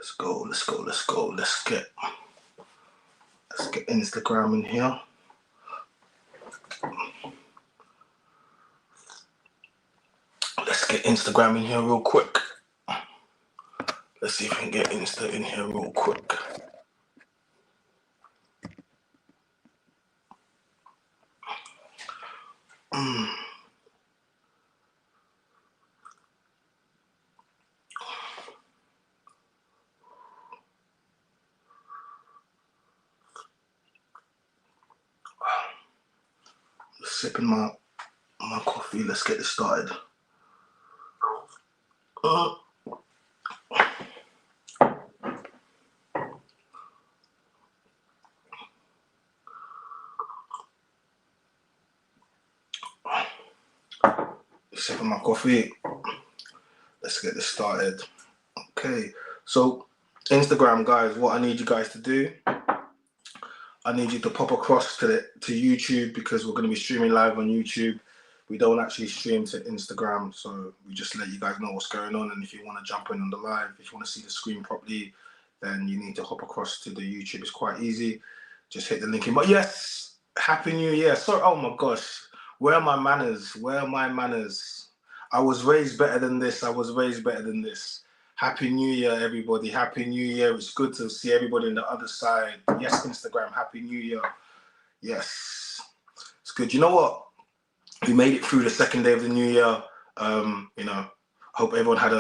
Let's go. Let's get Instagram in here. Let's get Instagram in here real quick. Let's see if we can get Insta in here real quick. Sipping my coffee. Let's get this started. Sipping my coffee. Let's get this started. Okay, so Instagram, guys, what I need you guys to do, I need you to pop across to YouTube, because we're going to be streaming live on YouTube. We don't actually stream to Instagram, so we just let you guys know what's going on. And if you want to jump in on the live, if you want to see the screen properly, then you need to hop across to the YouTube. It's quite easy. Just hit the link in. But yes, Happy New Year. Sorry, oh my gosh, where are my manners? Where are my manners? I was raised better than this. Happy New Year, everybody. Happy New Year. It's good to see everybody on the other side. Yes, Instagram, Happy New Year. Yes, it's good. You know what? We made it through the second day of the new year. Hope everyone had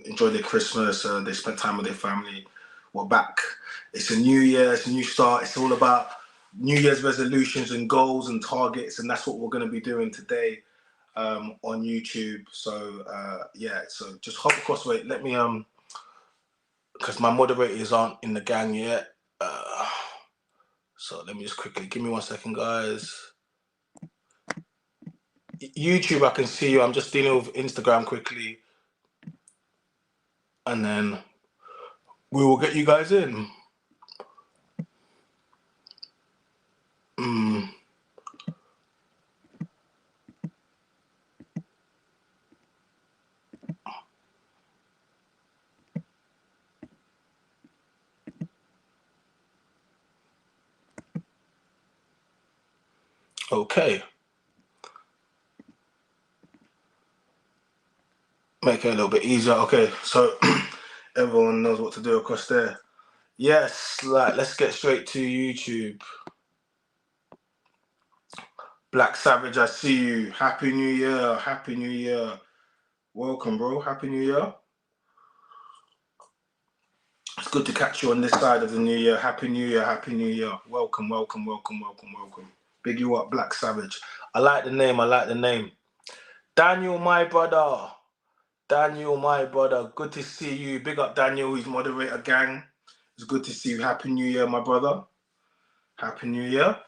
enjoyed their Christmas. They spent time with their family. We're back. It's a new year. It's a new start. It's all about New Year's resolutions and goals and targets, and that's what we're going to be doing today on YouTube. So so just hop across. Wait, let me because my moderators aren't in the gang yet. So let me just quickly give me 1 second, guys. YouTube, I can see you. I'm just dealing with Instagram quickly, and then we will get you guys in. Okay. Make it a little bit easier. Okay, so everyone knows what to do across there. Yes, let's get straight to YouTube. Black Savage, I see you. Happy New Year. Happy New Year. Welcome, bro. Happy New Year. It's good to catch you on this side of the new year. Happy New Year. Happy New Year. Welcome. Big you up, Black Savage. I like the name. Daniel, my brother. Good to see you. Big up Daniel, he's moderator gang. It's good to see you. Happy New Year, my brother. Happy New Year.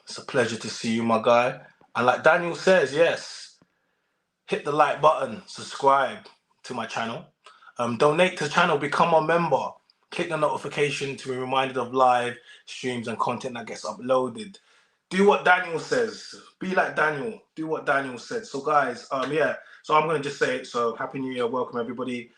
It's a pleasure to see you, my guy. And like Daniel says, yes, hit the like button, subscribe to my channel. Donate to the channel, become a member. Click the notification to be reminded of live streams and content that gets uploaded. Do what Daniel says. Be like Daniel. Do what Daniel said. So guys, so I'm going to just say it. So Happy New Year. Welcome, everybody.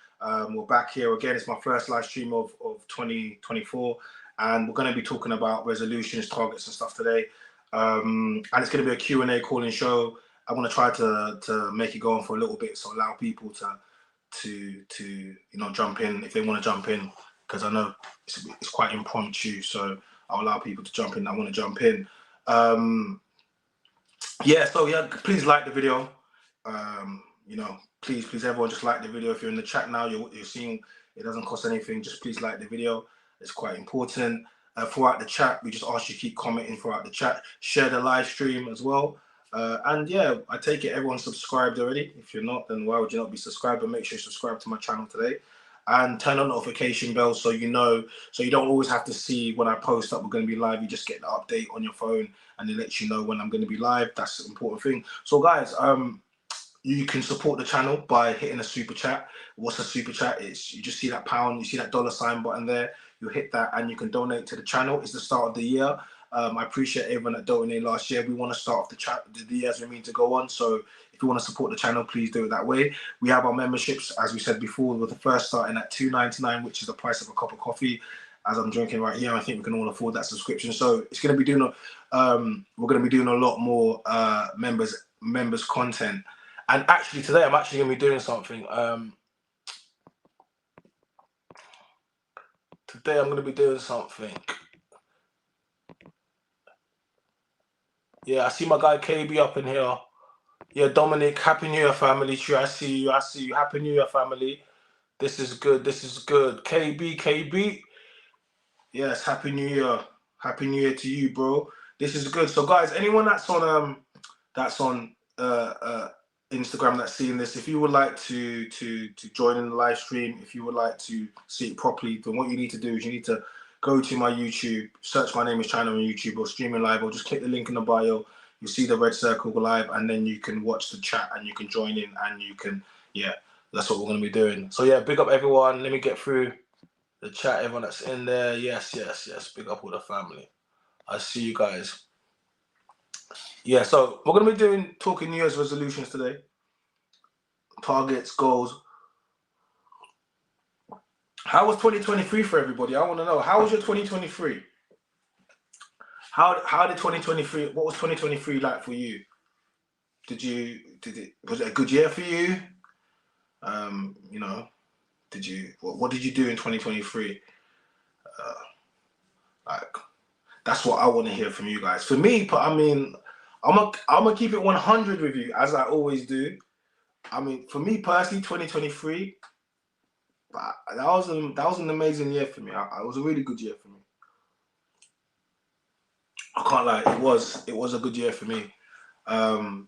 We're back here again. It's my first live stream of 2024. And we're going to be talking about resolutions, targets and stuff today. And it's going to be a Q&A calling show. I want to try to make it go on for a little bit, so allow people to jump in if they want to jump in, because I know it's quite impromptu, so I'll allow people to jump in that want to jump in. Please like the video. Please everyone just like the video. If you're in the chat now, you're seeing it doesn't cost anything. Just please like the video. It's quite important. Throughout the chat, we just ask you to keep commenting throughout the chat. Share the live stream as well. I take it everyone's subscribed already. If you're not, then why would you not be subscribed? But make sure you subscribe to my channel today and turn on notification bell so you don't always have to see when I post that we're going to be live. You just get the update on your phone and it lets you know when I'm going to be live. That's the important thing. So guys, you can support the channel by hitting a super chat. What's a super chat? It's you just see that pound, you see that $sign button there. You hit that and you can donate to the channel. It's the start of the year. I appreciate everyone that donated last year. We want to start off the year as we mean to go on. So if you want to support the channel, please do it that way. We have our memberships, as we said before, with the first starting at $2.99, which is the price of a cup of coffee. As I'm drinking right here, I think we can all afford that subscription. So it's going to be doing we're going to be doing a lot more members content. And actually today I'm actually going to be doing something. Today I'm going to be doing something. Yeah, I see my guy KB up in here. Yeah, Dominic, Happy New Year, family. True, I see you. I see you. Happy New Year, family. This is good. This is good. KB. Yes, Happy New Year. Happy New Year to you, bro. This is good. So, guys, anyone that's on Instagram that's seeing this, if you would like to join in the live stream, if you would like to see it properly, then what you need to do is you need to go to my YouTube, search my name is China on YouTube, or streaming live, or just click the link in the bio. You'll see the red circle live, and then you can watch the chat and you can join in, and you can, yeah, that's what we're going to be doing. So yeah, big up everyone. Let me get through the chat, everyone that's in there. Yes. Big up all the family. I see you guys. Yeah, so we're going to be talking New Year's resolutions today. Targets, goals. How was 2023 for everybody? I want to know. How was your 2023? How did 2023? What was 2023 like for you? Was it a good year for you? You know, what did you do in 2023? Like, that's what I want to hear from you guys. For me, I mean, I'm gonna keep it 100 with you, as I always do. I mean, for me personally, 2023, that was an amazing year for me. It was a really good year for me. I can't lie, it was a good year for me, and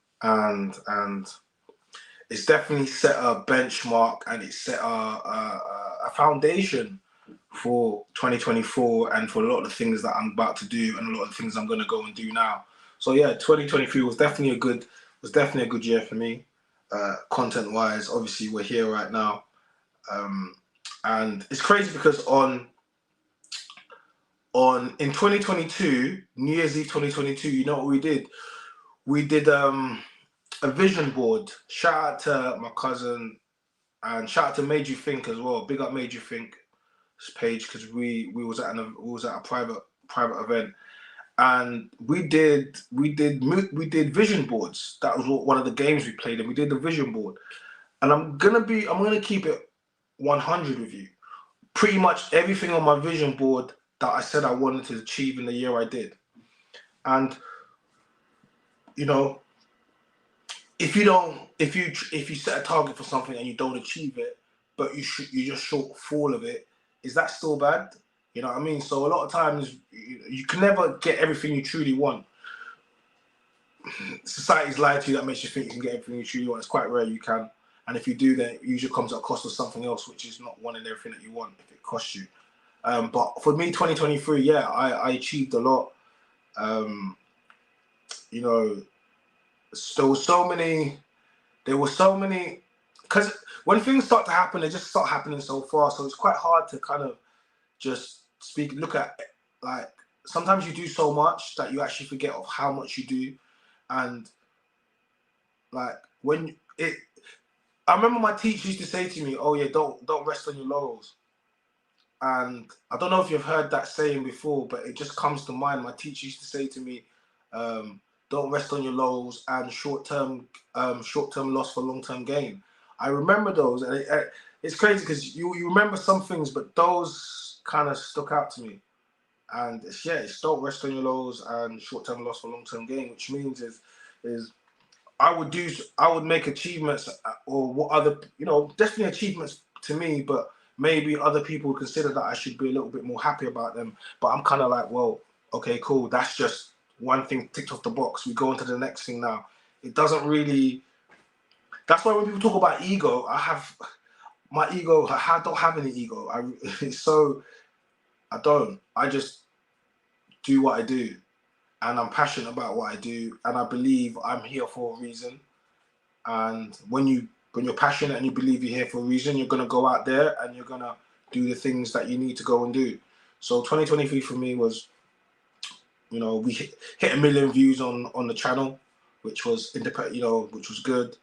it's definitely set a benchmark, and it set a foundation for 2024 and for a lot of the things that I'm about to do and a lot of the things I'm going to go and do now. So yeah, 2023 was definitely a good year for me, content wise. Obviously, we're here right now, and it's crazy because in 2022, New Year's Eve 2022, you know what we did? We did a vision board. Shout out to my cousin and shout out to Made You Think as well. Big up Made You Think page, because we was at a private event, and we did vision boards. That was one of the games we played, and we did the vision board. And I'm gonna keep it 100 with you. Pretty much everything on my vision board that I said I wanted to achieve in the year, I did. And you know, if you set a target for something and you don't achieve it, but you just short fall of it, is that still bad? You know what I mean? So a lot of times you can never get everything you truly want. Society's lied to you that makes you think you can get everything you truly want. It's quite rare you can. And if you do, then it usually comes at a cost of something else, which is not wanting everything that you want if it costs you. But for me, 2023, yeah, I achieved a lot. You know, there were so many, because when things start to happen, they just start happening so fast. So it's quite hard to kind of just look at, like, sometimes you do so much that you actually forget of how much you do. And like I remember my teacher used to say to me, "Oh yeah, don't rest on your laurels." And I don't know if you've heard that saying before, but it just comes to mind. My teacher used to say to me, "Don't rest on your laurels," and short-term loss for long-term gain. I remember those, and it's crazy because you remember some things, but those kind of stuck out to me. And it's don't rest on your laurels and short-term loss for long-term gain, which means is I would make achievements, or what other, definitely achievements to me, but maybe other people would consider that I should be a little bit more happy about them. But I'm kind of like, well, okay, cool. That's just one thing ticked off the box. We go on to the next thing now. It doesn't really. That's why when people talk about ego, my ego. I don't have any ego. I don't. I just do what I do, and I'm passionate about what I do, and I believe I'm here for a reason. And when you're passionate and you believe you're here for a reason, you're gonna go out there and you're gonna do the things that you need to go and do. So 2023 for me was You know, we hit 1 million views on the channel, which was independent. You know, which was good.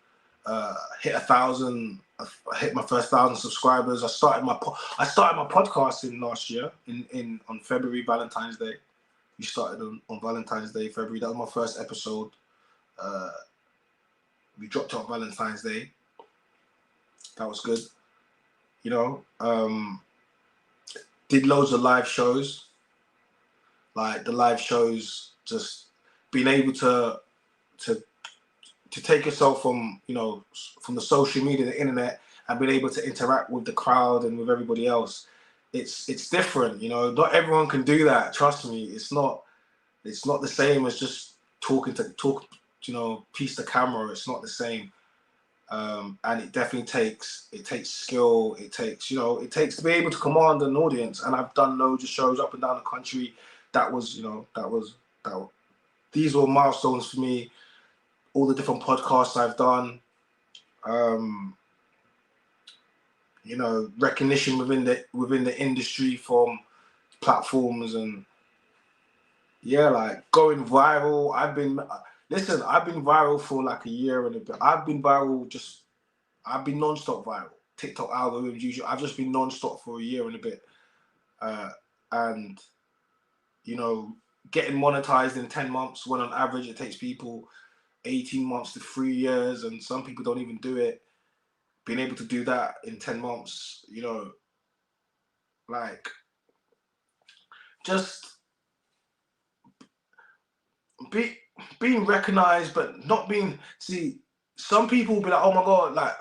Hit 1,000. I hit my first 1,000 subscribers. I started my podcasting last year on February, Valentine's Day. We started on Valentine's Day, February. That was my first episode. We dropped it on Valentine's Day. That was good. You know, did loads of live shows. Like the live shows, just being able to take yourself from, you know, from the social media, the internet, and being able to interact with the crowd and with everybody else. It's different, you know. Not everyone can do that. Trust me, it's not the same as just talk, you know, piece the camera. It's not the same. And it definitely takes skill. It takes to be able to command an audience. And I've done loads of shows up and down the country. These were milestones for me. All the different podcasts I've done, you know, recognition within the industry from platforms, and yeah, like going viral. I've been viral for like a year and a bit. I've been non-stop viral. TikTok algorithms, usually. I've just been non-stop for a year and a bit, and you know, getting monetized in 10 months when on average it takes people 18 months to 3 years, and some people don't even do it. Being able to do that in 10 months, you know, like, just being recognized, but not being. See, some people will be like, oh my god, like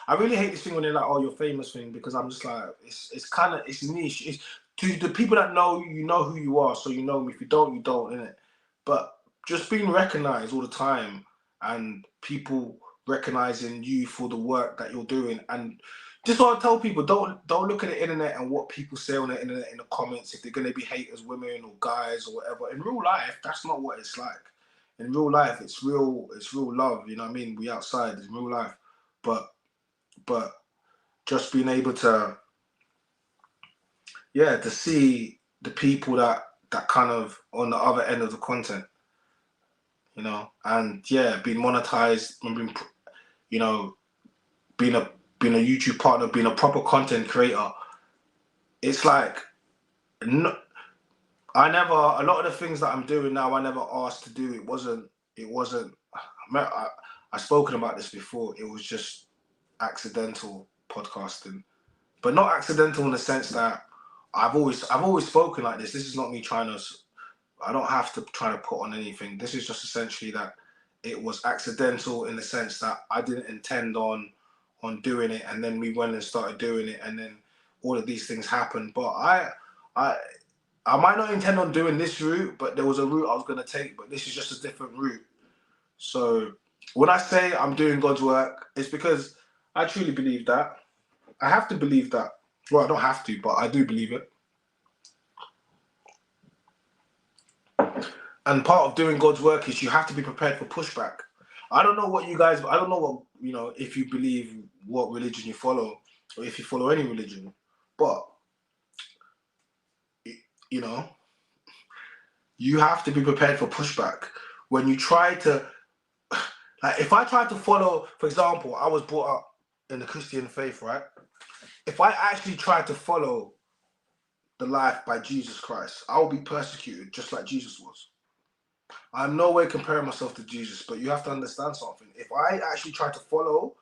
I really hate this thing when they're like, oh, you're famous thing, because I'm just like, it's niche. It's to the people that know you, know who you are, so you know me. If you don't, you don't, innit? But just being recognized all the time, and people recognizing you for the work that you're doing. And just what I tell people, don't look at the internet and what people say on the internet in the comments, if they're going to be haters, women or guys or whatever. In real life, that's not what it's like. In real life, it's real love, you know what I mean? We outside, it's real life. But just being able to, yeah, to see the people that kind of on the other end of the content, you know, and yeah, being monetized, and being, you know, being a YouTube partner, being a proper content creator. It's like, no, a lot of the things that I'm doing now, I never asked to do. It wasn't, I've spoken about this before. It was just accidental podcasting, but not accidental in the sense that I've always spoken like this. This is not me trying to, I don't have to try to put on anything. This is just essentially that it was accidental in the sense that I didn't intend on doing it, and then we went and started doing it, and then all of these things happened. But I might not intend on doing this route, but there was a route I was going to take, but this is just a different route. So when I say I'm doing God's work, it's because I truly believe that. I have to believe that. Well, I don't have to, but I do believe it. And part of doing God's work is you have to be prepared for pushback. I don't know what, you know, if you believe what religion you follow, or if you follow any religion, but, you know, you have to be prepared for pushback. When you try to, like, if I tried to follow, for example, I was brought up in the Christian faith, right? If I actually tried to follow the life by Jesus Christ, I will be persecuted just like Jesus was. I'm no way comparing myself to Jesus, but you have to understand something. If I actually try to follow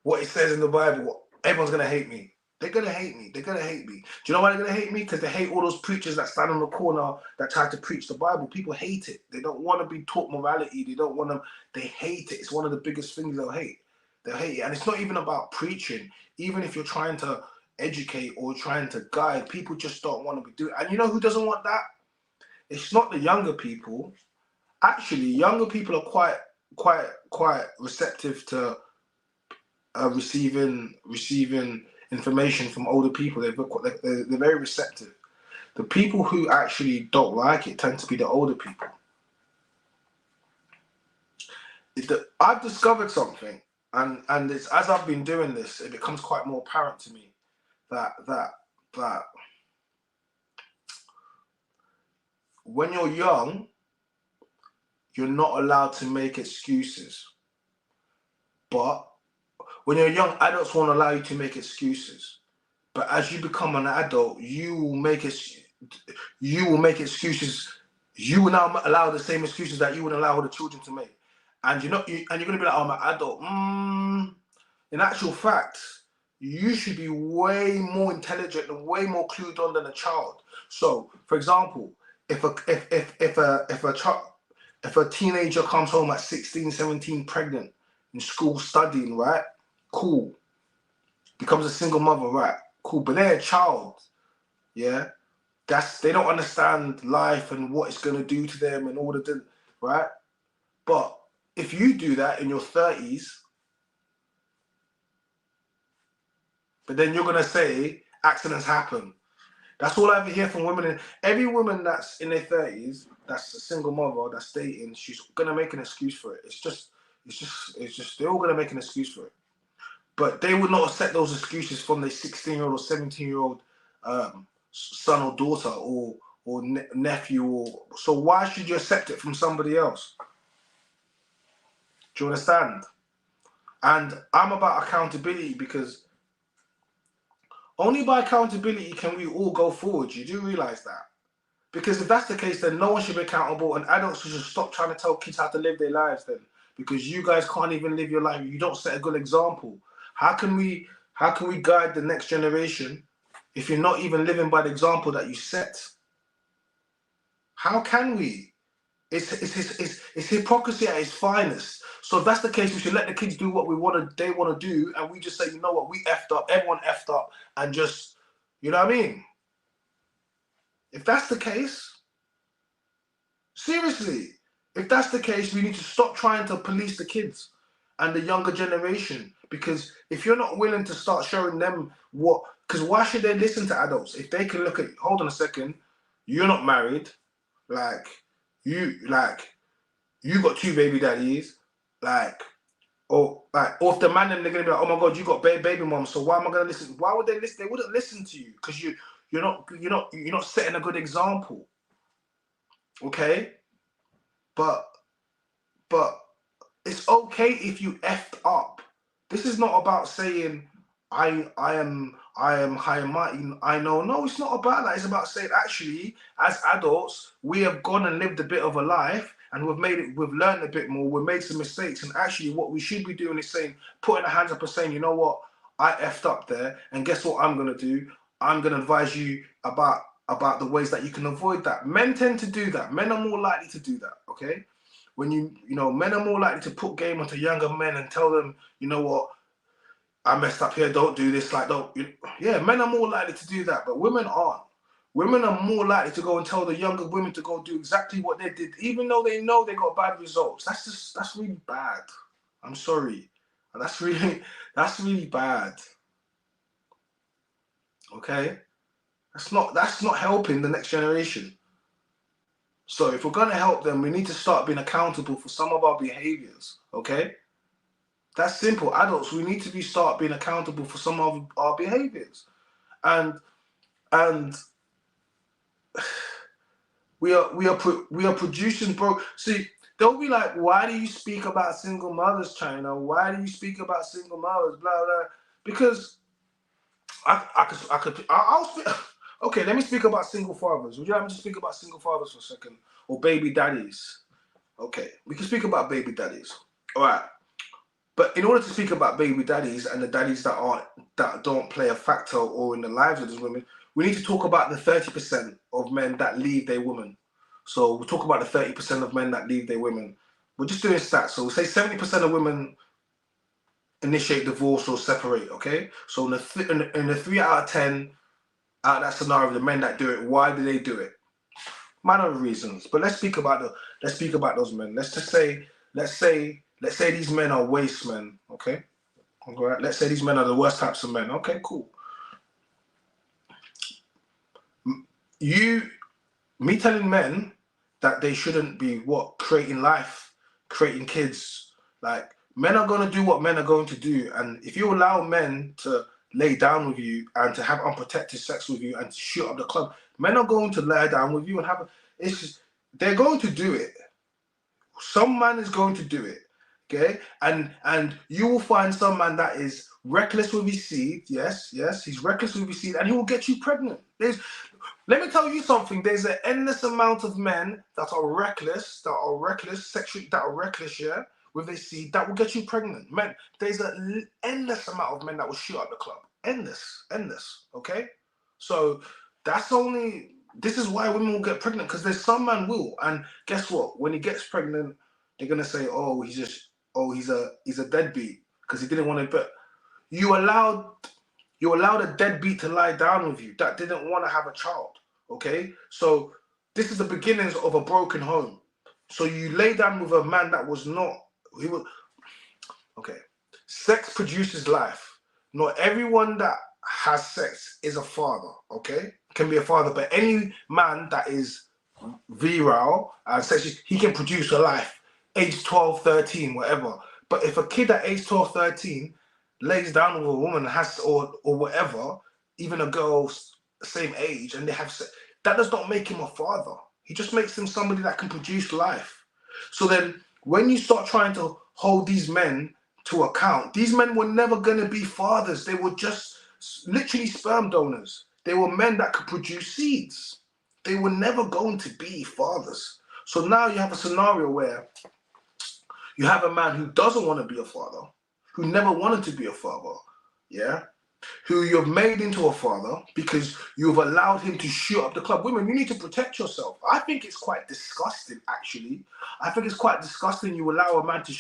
what it says in the Bible, everyone's going to hate me. They're going to hate me. They're going to hate me. Do you know why they're going to hate me? Because they hate all those preachers that stand on the corner that try to preach the Bible. People hate it. They don't want to be taught morality. They hate it. It's one of the biggest things they'll hate. They'll hate it. And it's not even about preaching. Even if you're trying to educate or trying to guide, people just don't want to be doing it. And you know who doesn't want that? It's not the younger people. Actually, younger people are quite receptive to receiving information from older people. They're very receptive. The people who actually don't like it tend to be the older people. I've discovered something, and it's, as I've been doing this, it becomes quite more apparent to me that when you're young, you're not allowed to make excuses. But when you're young, adults won't allow you to make excuses. But as you become an adult, you will make excuses. You will now allow the same excuses that you would allow the children to make. And you're gonna be like, oh, I'm an adult. In actual fact, you should be way more intelligent and way more clued on than a child. So, for example, if a teenager comes home at 16, 17, pregnant, in school studying, right? Cool. Becomes a single mother, right? Cool. But they're a child, yeah? They don't understand life and what it's gonna do to them and all the right? But if you do that in your 30s, but then you're gonna say accidents happen. That's all I ever hear from women. And every woman that's in their 30s, that's a single mother, that's dating, she's gonna make an excuse for it. It's just they're all gonna make an excuse for it. But they would not accept those excuses from their 16-year-old or 17-year-old son or daughter or nephew. So why should you accept it from somebody else? Do you understand? And I'm about accountability, because only by accountability can we all go forward. You do realize that? Because if that's the case, then no one should be accountable, and adults should stop trying to tell kids how to live their lives then. Because you guys can't even live your life. You don't set a good example. How can we guide the next generation if you're not even living by the example that you set? How can we? It's hypocrisy at its finest. So if that's the case, we should let the kids do what they want to do, and we just say, you know what, we effed up, everyone effed up, and just, you know what I mean? If that's the case, seriously, if that's the case, we need to stop trying to police the kids and the younger generation. Because if you're not willing to start showing them because why should they listen to adults if they can look at, hold on a second, you're not married, you got 2 baby daddies, or if the man, then they're gonna be like, oh my god, you got baby mom, so why am I gonna listen? Why would they listen? They wouldn't listen to you because you're not setting a good example. Okay? But it's okay if you effed up. This is not about saying I am high and mighty. I know. No, it's not about that. It's about saying, actually, as adults, we have gone and lived a bit of a life, and we've learned a bit more. We've made some mistakes, and actually, what we should be doing is putting our hands up and saying, you know what, I effed up there, and guess what I'm gonna do? I'm gonna advise you about the ways that you can avoid that. Men tend to do that. Men are more likely to do that. Okay. When men are more likely to put game onto younger men and tell them, you know what, I messed up here, don't do this, men are more likely to do that, but women aren't. Women are more likely to go and tell the younger women to go do exactly what they did, even though they know they got bad results. That's really bad. I'm sorry. That's really bad. Okay? That's not helping the next generation. So if we're going to help them, we need to start being accountable for some of our behaviors, okay? That's simple. Adults, we need to start being accountable for some of our behaviors. And we are producing, bro. See, they'll be like, why do you speak about single mothers, China? Why do you speak about single mothers, blah, blah? Because I'll speak. Okay, let me speak about single fathers. Would you like me to speak about single fathers for a second? Or baby daddies? Okay, we can speak about baby daddies. All right. But in order to speak about baby daddies and the daddies that don't play a factor or in the lives of these women, we need to talk about the 30% of men that leave their women. So we'll talk about the 30% of men that leave their women. We're just doing stats. So we'll say 70% of women initiate divorce or separate, okay? So in the 3 out of 10 out of that scenario, the men that do it, why do they do it? Minor reasons. But let's speak about those men. Let's say these men are waste men, okay? All right. Let's say these men are the worst types of men. Okay, cool. Me telling men that they shouldn't be creating life, creating kids. Like, men are going to do what men are going to do, and if you allow men to lay down with you and to have unprotected sex with you and to shoot up the club, men are going to lie down with you and have. It's just, they're going to do it. Some man is going to do it. Okay, and you will find some man that is reckless with his seed. Yes, he's reckless with his seed, and he will get you pregnant. Let me tell you something. There's an endless amount of men that are reckless, sexually, that are reckless, yeah, with their seed, that will get you pregnant. Men, there's an endless amount of men that will shoot up the club. Endless. Okay, so this is why women will get pregnant, because there's some man will, and guess what? When he gets pregnant, they're gonna say, oh, he's a deadbeat because he didn't want to. But you allowed a deadbeat to lie down with you that didn't want to have a child. Okay, so this is the beginnings of a broken home. So you lay down with a man that was not. He was okay. Sex produces life. Not everyone that has sex is a father. Okay, can be a father, but any man that is virile and sexually, he can produce a life. Age 12, 13, whatever. But if a kid at age 12, 13 lays down with a woman or whatever, even a girl same age, and they have sex, that does not make him a father. He just makes him somebody that can produce life. So then when you start trying to hold these men to account, these men were never going to be fathers. They were just literally sperm donors. They were men that could produce seeds. They were never going to be fathers. So now you have a scenario where you have a man who doesn't want to be a father, who never wanted to be a father, yeah, who you've made into a father because you've allowed him to shoot up the club. Women, you need to protect yourself. I think it's quite disgusting, actually. I think it's quite disgusting you allow a man to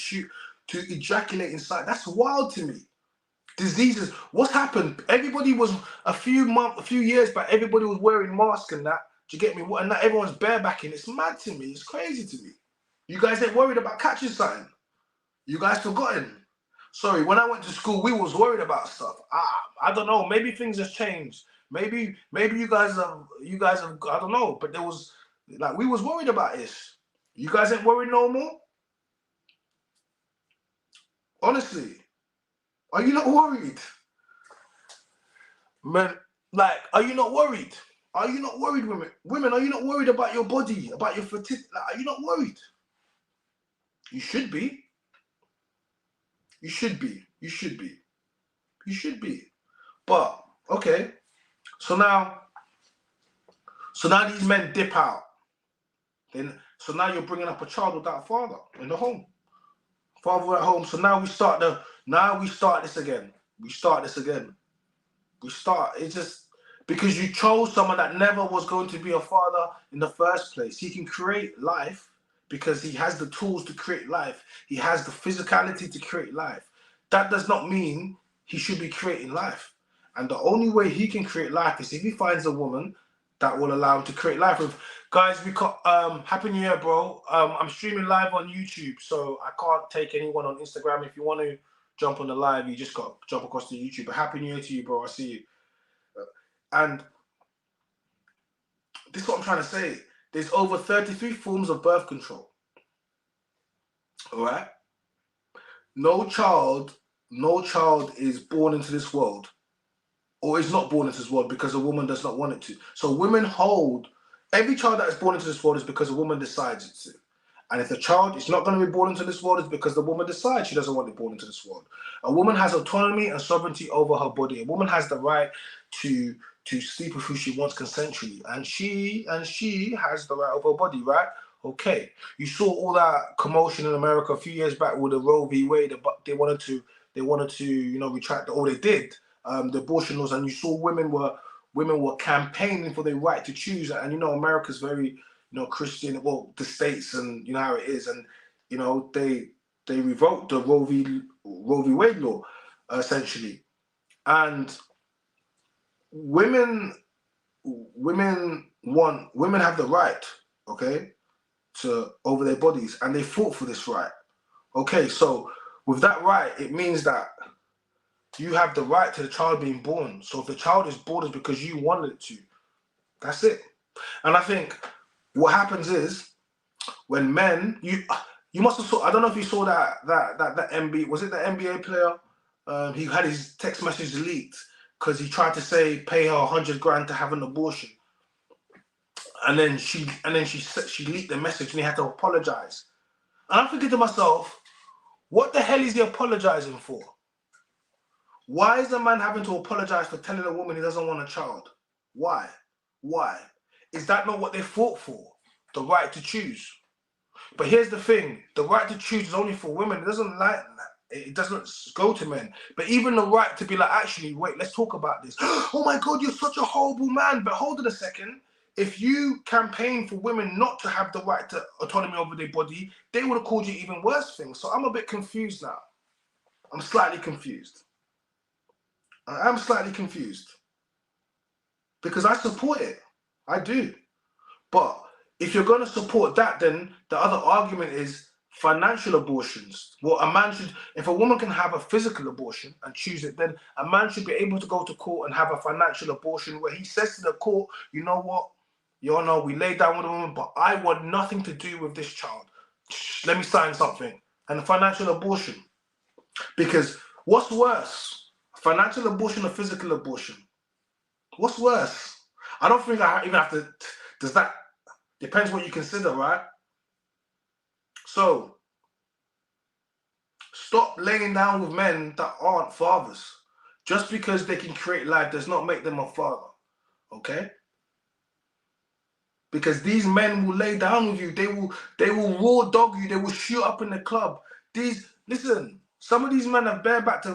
ejaculate inside. That's wild to me. Diseases. What's happened? Everybody was a few years back, everybody was wearing masks and that. Do you get me? And now everyone's barebacking. It's mad to me. It's crazy to me. You guys ain't worried about catching something. You guys forgotten. Sorry, when I went to school, we was worried about stuff. I don't know. Maybe things have changed. Maybe you guys have. I don't know. But there was we was worried about this. You guys ain't worried no more. Honestly, are you not worried, man? Are you not worried? Are you not worried, women? Women, are you not worried about your body, about your fertility? Are you not worried? You should be. You should be. You should be. You should be. But okay. So now these men dip out. So now you're bringing up a child without a father in the home. Father at home. So now we start this again. It's just because you chose someone that never was going to be a father in the first place. He can create life because he has the tools to create life. He has the physicality to create life. That does not mean he should be creating life. And the only way he can create life is if he finds a woman that will allow him to create life with. Guys, we got Happy New Year, bro. I'm streaming live on YouTube, so I can't take anyone on Instagram. If you want to jump on the live, you just got to jump across to YouTube. But Happy New Year to you, bro. I see you. And this is what I'm trying to say. There's over 33 forms of birth control. All right? No child is born into this world or is not born into this world because a woman does not want it to. So women hold every child that is born into this world is because a woman decides it to. And if the child is not going to be born into this world, it's because the woman decides she doesn't want to be born into this world. A woman has autonomy and sovereignty over her body. A woman has the right to sleep with who she wants consensually, and she has the right over her body, right? Okay. You saw all that commotion in America a few years back with the Roe v. Wade. They wanted to retract all they did, the abortion laws, and you saw women were campaigning for their right to choose, and America's very Christian, well, the states, and you know how it is, and they revoked the Roe v. Wade law, essentially, and women have the right, okay, to over their bodies, and they fought for this right. Okay, so with that right, it means that you have the right to the child being born. So if the child is born, it's because you wanted it to. That's it. And I think what happens is when men, you must have saw. I don't know if you saw that NBA, was it the NBA player? He had his text message leaked because he tried to say pay her $100,000 to have an abortion. And then she leaked the message and he had to apologize. And I'm thinking to myself, what the hell is he apologizing for? Why is the man having to apologize for telling a woman he doesn't want a child? Why? Why? Is that not what they fought for? The right to choose. But here's the thing, the right to choose is only for women. It doesn't go to men. But even the right to be like, actually, wait, let's talk about this. Oh my God, you're such a horrible man. But hold on a second. If you campaign for women not to have the right to autonomy over their body, they would have called you even worse things. So I'm a bit confused now. I'm slightly confused. I am slightly confused. Because I support it. I do. But if you're going to support that, then the other argument is financial abortions. Well, if a woman can have a physical abortion and choose it, then a man should be able to go to court and have a financial abortion where he says to the court, you know what, Your Honor, we laid down with a woman, but I want nothing to do with this child. Let me sign something. And a financial abortion. Because what's worse? Financial abortion or physical abortion? What's worse? I don't think I even have to. Does that depends what you consider, right? So stop laying down with men that aren't fathers. Just because they can create life does not make them a father. Okay? Because these men will lay down with you. They will raw dog you. They will shoot up in the club. Listen. Some of these men have barebacked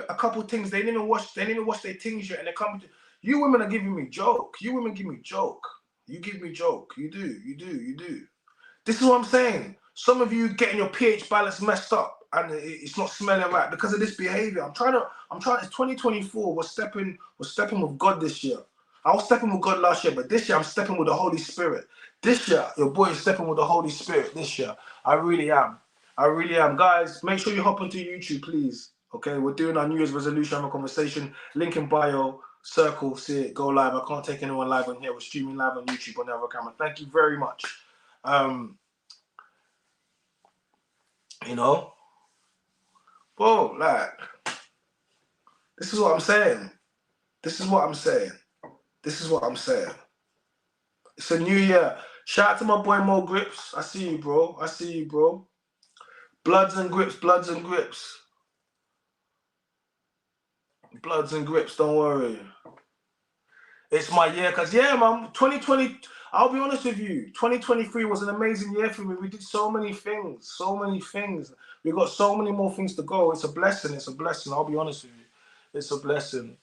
a couple things. They didn't even wash their things yet, and they come to you. Women are giving me joke. You women give me joke. You give me joke. You do. This is what I'm saying. Some of you getting your pH balance messed up, and it's not smelling right because of this behavior. I'm trying. It's 2024. We're stepping with God this year. I was stepping with God last year, but this year I'm stepping with the Holy Spirit. This year, your boy is stepping with the Holy Spirit. This year, I really am. Guys, make sure you hop onto YouTube, please. Okay, we're doing our New Year's resolution, have a conversation. Link in bio, circle, see it, go live. I can't take anyone live on here. We're streaming live on YouTube on the other camera. Thank you very much. You know? Whoa, like, this is what I'm saying. This is what I'm saying. It's a new year. Shout out to my boy Mo Grips. I see you, bro. Bloods and grips. Don't worry. It's my year, because, yeah, man, 2020, I'll be honest with you, 2023 was an amazing year for me. We did so many things. We got so many more things to go. It's a blessing. I'll be honest with you. It's a blessing.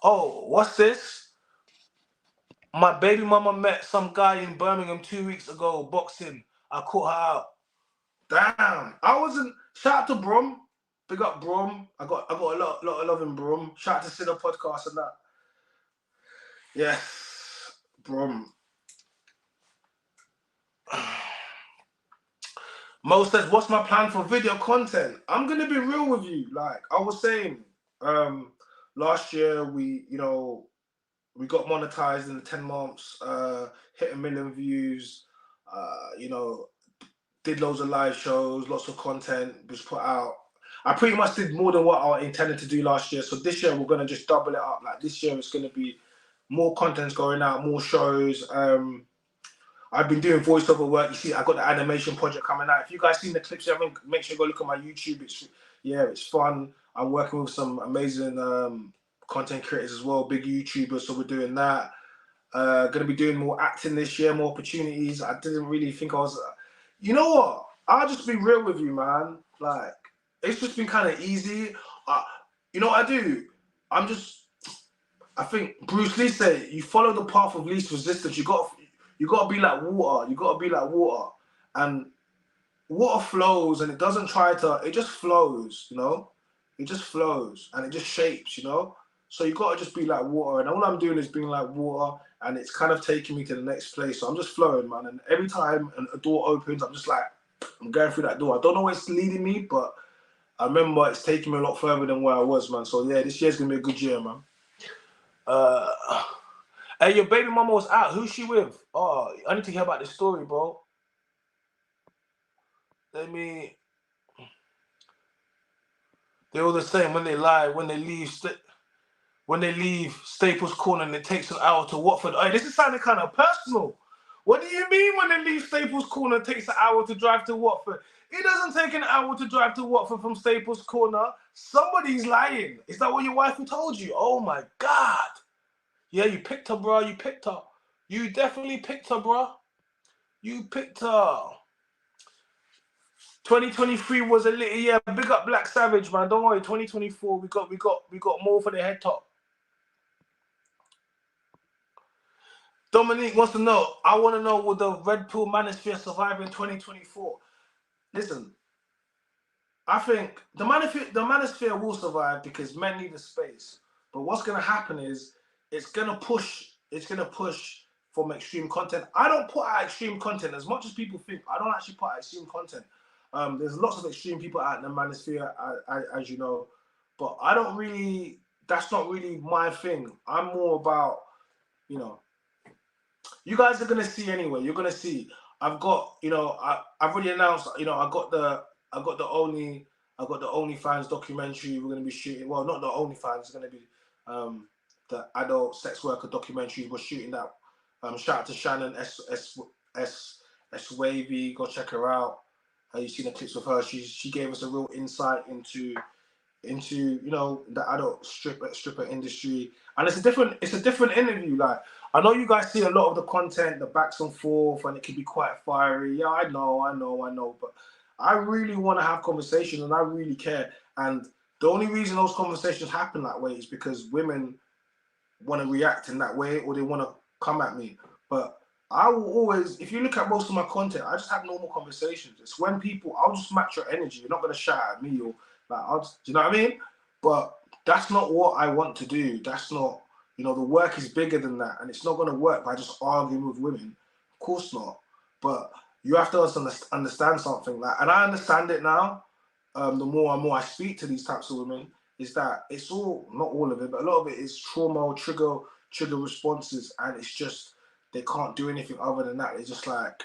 Oh, what's this? My baby mama met some guy in Birmingham 2 weeks ago, boxing. I caught her out. Damn. Shout out to Brom. Big up Brom. I got a lot of love in Brom. Shout out to Sinner Podcast and that. Yes. Brom. Mo says, what's my plan for video content? I'm gonna be real with you. Like I was saying, last year we got monetized in the 10 months, hit 1 million views, did loads of live shows, lots of content was put out. I pretty much did more than what I intended to do last year. So this year we're gonna just double it up. Like this year it's gonna be more contents going out, more shows. I've been doing voiceover work. You see, I got the animation project coming out. If you guys seen the clips, make sure you go look at my YouTube. It's fun. I'm working with some amazing content creators as well, big YouTubers. So we're doing that. Gonna be doing more acting this year, more opportunities. I didn't really think I was. You know what? I'll just be real with you, man. Like it's just been kind of easy. You know what I do? I think Bruce Lee said, you follow the path of least resistance. You got to be like water. And water flows and it doesn't it just flows, It just flows and it just shapes, So you got to just be like water. And all I'm doing is being like water and it's kind of taking me to the next place. So I'm just flowing, man. And every time a door opens, I'm just like, I'm going through that door. I don't know where it's leading me, but I remember it's taking me a lot further than where I was, man. So yeah, this year's going to be a good year, man. Hey, your baby mama was out. Who's she with? Oh, I need to hear about this story, bro. They're all the same when they lie, when they leave. when they leave Staples Corner and it takes an hour to Watford. Hey, this is sounding kind of personal. What do you mean when they leave Staples Corner it takes an hour to drive to Watford? It doesn't take an hour to drive to Watford from Staples Corner. Somebody's lying. Is that what your wife told you? Oh my God. Yeah, you picked her, bro. You picked her. You definitely picked her, bro. You picked her. 2023 was a little, yeah. Big up Black Savage, man. Don't worry. 2024, we got more for the head top. Dominique wants to know. I want to know, will the Red Pill Manosphere survive in 2024? Listen, I think the manosphere will survive because men need a space. But what's going to happen is it's going to push from extreme content. I don't put out extreme content as much as people think. I don't actually put out extreme content. There's lots of extreme people out in the manosphere, as you know, but I don't really. That's not really my thing. I'm more about, you know. You guys are gonna see anyway. You're gonna see. I've got, I've already announced. I got the OnlyFans documentary. We're gonna be shooting. Well, not the OnlyFans. It's gonna be the adult sex worker documentary. We're shooting that. Shout out to Shannon S Wavy. Go check her out. You've seen the clips of her. She gave us a real insight into the adult stripper industry, and it's a different interview. Like, I know you guys see a lot of the content, the backs and forth, and it can be quite fiery. Yeah, I know, but I really want to have conversations, and I really care. And the only reason those conversations happen that way is because women want to react in that way, or they want to come at me. But I will always, if you look at most of my content, I just have normal conversations. It's when I'll just match your energy. You're not gonna shout at me, or like, do you know what I mean? But that's not what I want to do. That's not, the work is bigger than that, and it's not gonna work by just arguing with women. Of course not. But you have to understand something, and I understand it now. The more and more I speak to these types of women, is that it's not all of it, but a lot of it is trauma, trigger responses, and it's just they can't do anything other than that. They're just like,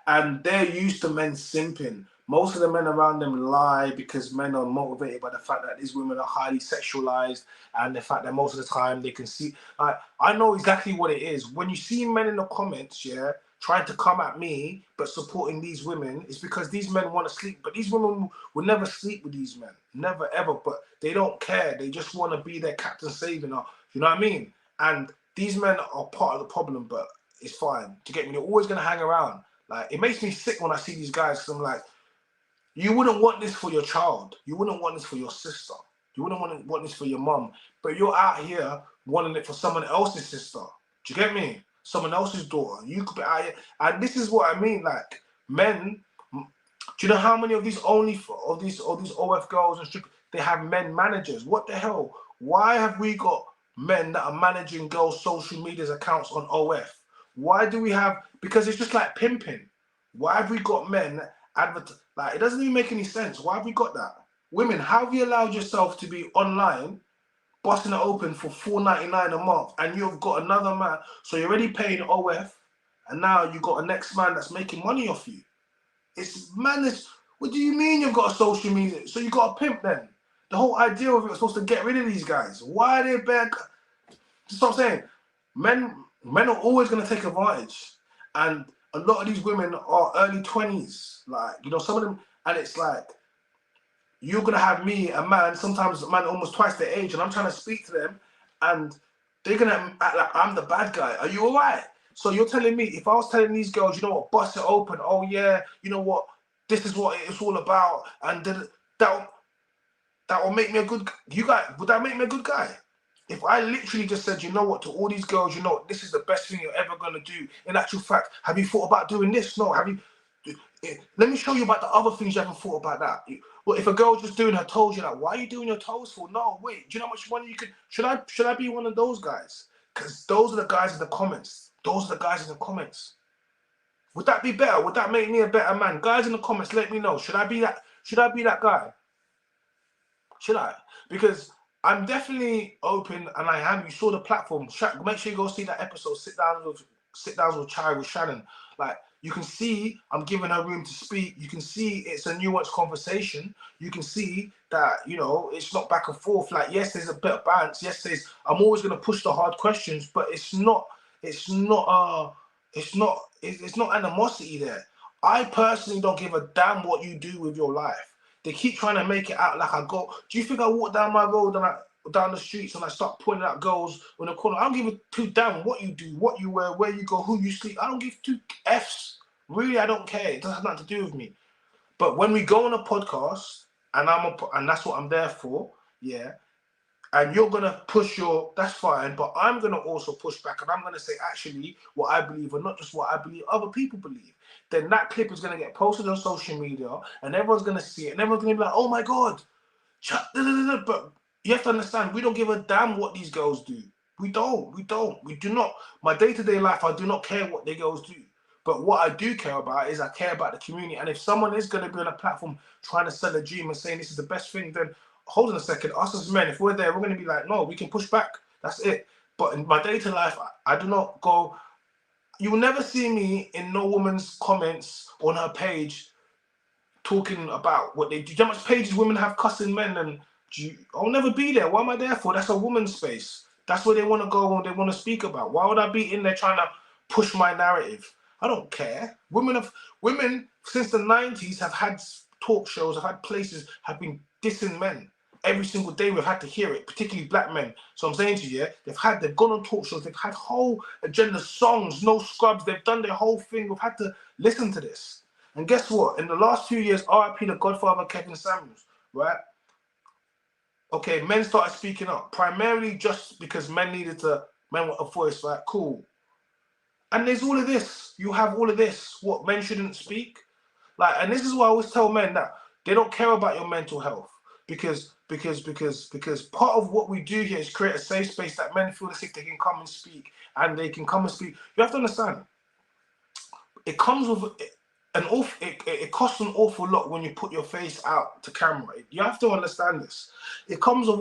and they're used to men simping. Most of the men around them lie because men are motivated by the fact that these women are highly sexualized, and the fact that most of the time they can see. I know exactly what it is. When you see men in the comments, trying to come at me but supporting these women, it's because these men want to sleep. But these women will never sleep with these men, never ever. But they don't care. They just want to be their captain saving her. You know what I mean? And these men are part of the problem, but it's fine. Do you get me? They're always gonna hang around. Like, it makes me sick when I see these guys, because I'm like, you wouldn't want this for your child. You wouldn't want this for your sister. You wouldn't want this for your mum. But you're out here wanting it for someone else's sister. Do you get me? Someone else's daughter. You could be out here. And this is what I mean. Like, men, do you know how many of these OF girls and strippers, they have men managers? What the hell? Why have we got men that are managing girls' social media accounts on OF? Why do we have? Because it's just like pimping. Why have we got men like, it doesn't even make any sense. Why have we got that? Women, how have you allowed yourself to be online, busting it open for $4.99 a month, and you've got another man? So you're already paying OF, and now you got a next man that's making money off you. It's madness. What do you mean you've got a social media? So you got a pimp then? The whole idea of it was supposed to get rid of these guys. Why are they bad? That's what I'm saying. Men are always going to take advantage, and a lot of these women are early 20s, like, some of them, and it's like, you're going to have me, a man, sometimes a man almost twice their age, and I'm trying to speak to them, and they're going to act like I'm the bad guy. Are you all right? So you're telling me, if I was telling these girls, you know what, bust it open, oh yeah, you know what, this is what it's all about, and that will make me a good guy. Would that make me a good guy? If I literally just said, you know what, to all these girls, this is the best thing you're ever going to do. In actual fact, have you thought about doing this? No. Let me show you about the other things you haven't thought about that. Well, if a girl just doing her toes, you're like, why are you doing your toes for? No, wait, do you know how much money you could? Should I be one of those guys? Because those are the guys in the comments. Those are the guys in the comments. Would that be better? Would that make me a better man? Guys in the comments, let me know. Should I be that guy? Should I? Because I'm definitely open, and I am. You saw the platform. Make sure you go see that episode. Sit down with Chai with Shannon. Like, You can see I'm giving her room to speak. You can see it's a nuanced conversation. You can see that, you know, it's not back and forth. Like, yes, there's a bit of balance. Yes, I'm always going to push the hard questions, but it's not animosity there. I personally don't give a damn what you do with your life. They keep trying to make it out like I go. Do you think I walk down my road and down the streets and I start pointing out girls on the corner? I don't give a two damn what you do, what you wear, where you go, who you sleep. I don't give two Fs. Really, I don't care. It doesn't have nothing to do with me. But when we go on a podcast, and that's what I'm there for, yeah. And you're gonna push that's fine, but I'm gonna also push back, and I'm gonna say actually what I believe, and not just what I believe, other people believe. Then that clip is gonna get posted on social media, and everyone's gonna see it, and everyone's gonna be like, "Oh my god!" But you have to understand, we don't give a damn what these girls do. We don't. We do not. My day-to-day life, I do not care what the girls do. But what I do care about is I care about the community. And if someone is going to be on a platform trying to sell a dream and saying this is the best thing, then hold on a second. Us as men, if we're there, we're going to be like, no, we can push back. That's it. But in my day-to-day life, I do not go. You will never see me in no woman's comments on her page talking about what they do. How much pages women have cussing men, and I'll never be there. What am I there for? That's a woman's space. That's where they want to go and they want to speak about. Why would I be in there trying to push my narrative? I don't care. Women since the 90s have had talk shows, have had places, have been dissing men. Every single day we've had to hear it, particularly black men. So I'm saying to you, yeah, they've gone on talk shows, they've had whole agenda songs, no scrubs, they've done their whole thing. We've had to listen to this. And guess what? In the last few years, RIP the Godfather Kevin Samuels, right? Okay, men started speaking up, primarily just because men want a voice, right? Cool. And there's all of this. You have all of this. What, men shouldn't speak? Like, and this is why I always tell men that they don't care about your mental health. Because part of what we do here is create a safe space that men feel as if they can come and speak, and they can come and speak. You have to understand, it comes with it costs an awful lot when you put your face out to camera. You have to understand this. It costs an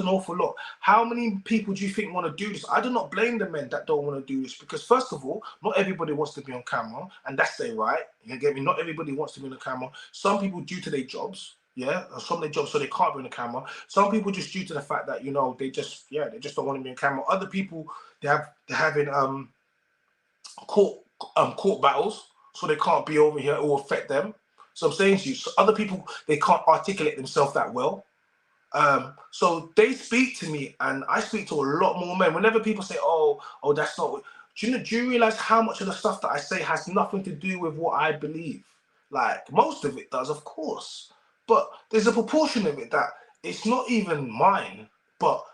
awful lot. How many people do you think want to do this? I do not blame the men that don't want to do this, because first of all, not everybody wants to be on camera, and that's their right. You get me? Not everybody wants to be on the camera. Some people due to their jobs, yeah, some of their jobs, so they can't be on the camera. Some people just due to the fact that, you know, they just don't want to be on camera. Other people, they're having court battles, so they can't be over here. It will affect them. So I'm saying to you, so other people, they can't articulate themselves that well. So they speak to me, and I speak to a lot more men. Whenever people say, "Oh, that's not," do you realize how much of the stuff that I say has nothing to do with what I believe? Like, most of it does, of course, but there's a proportion of it that it's not even mine. But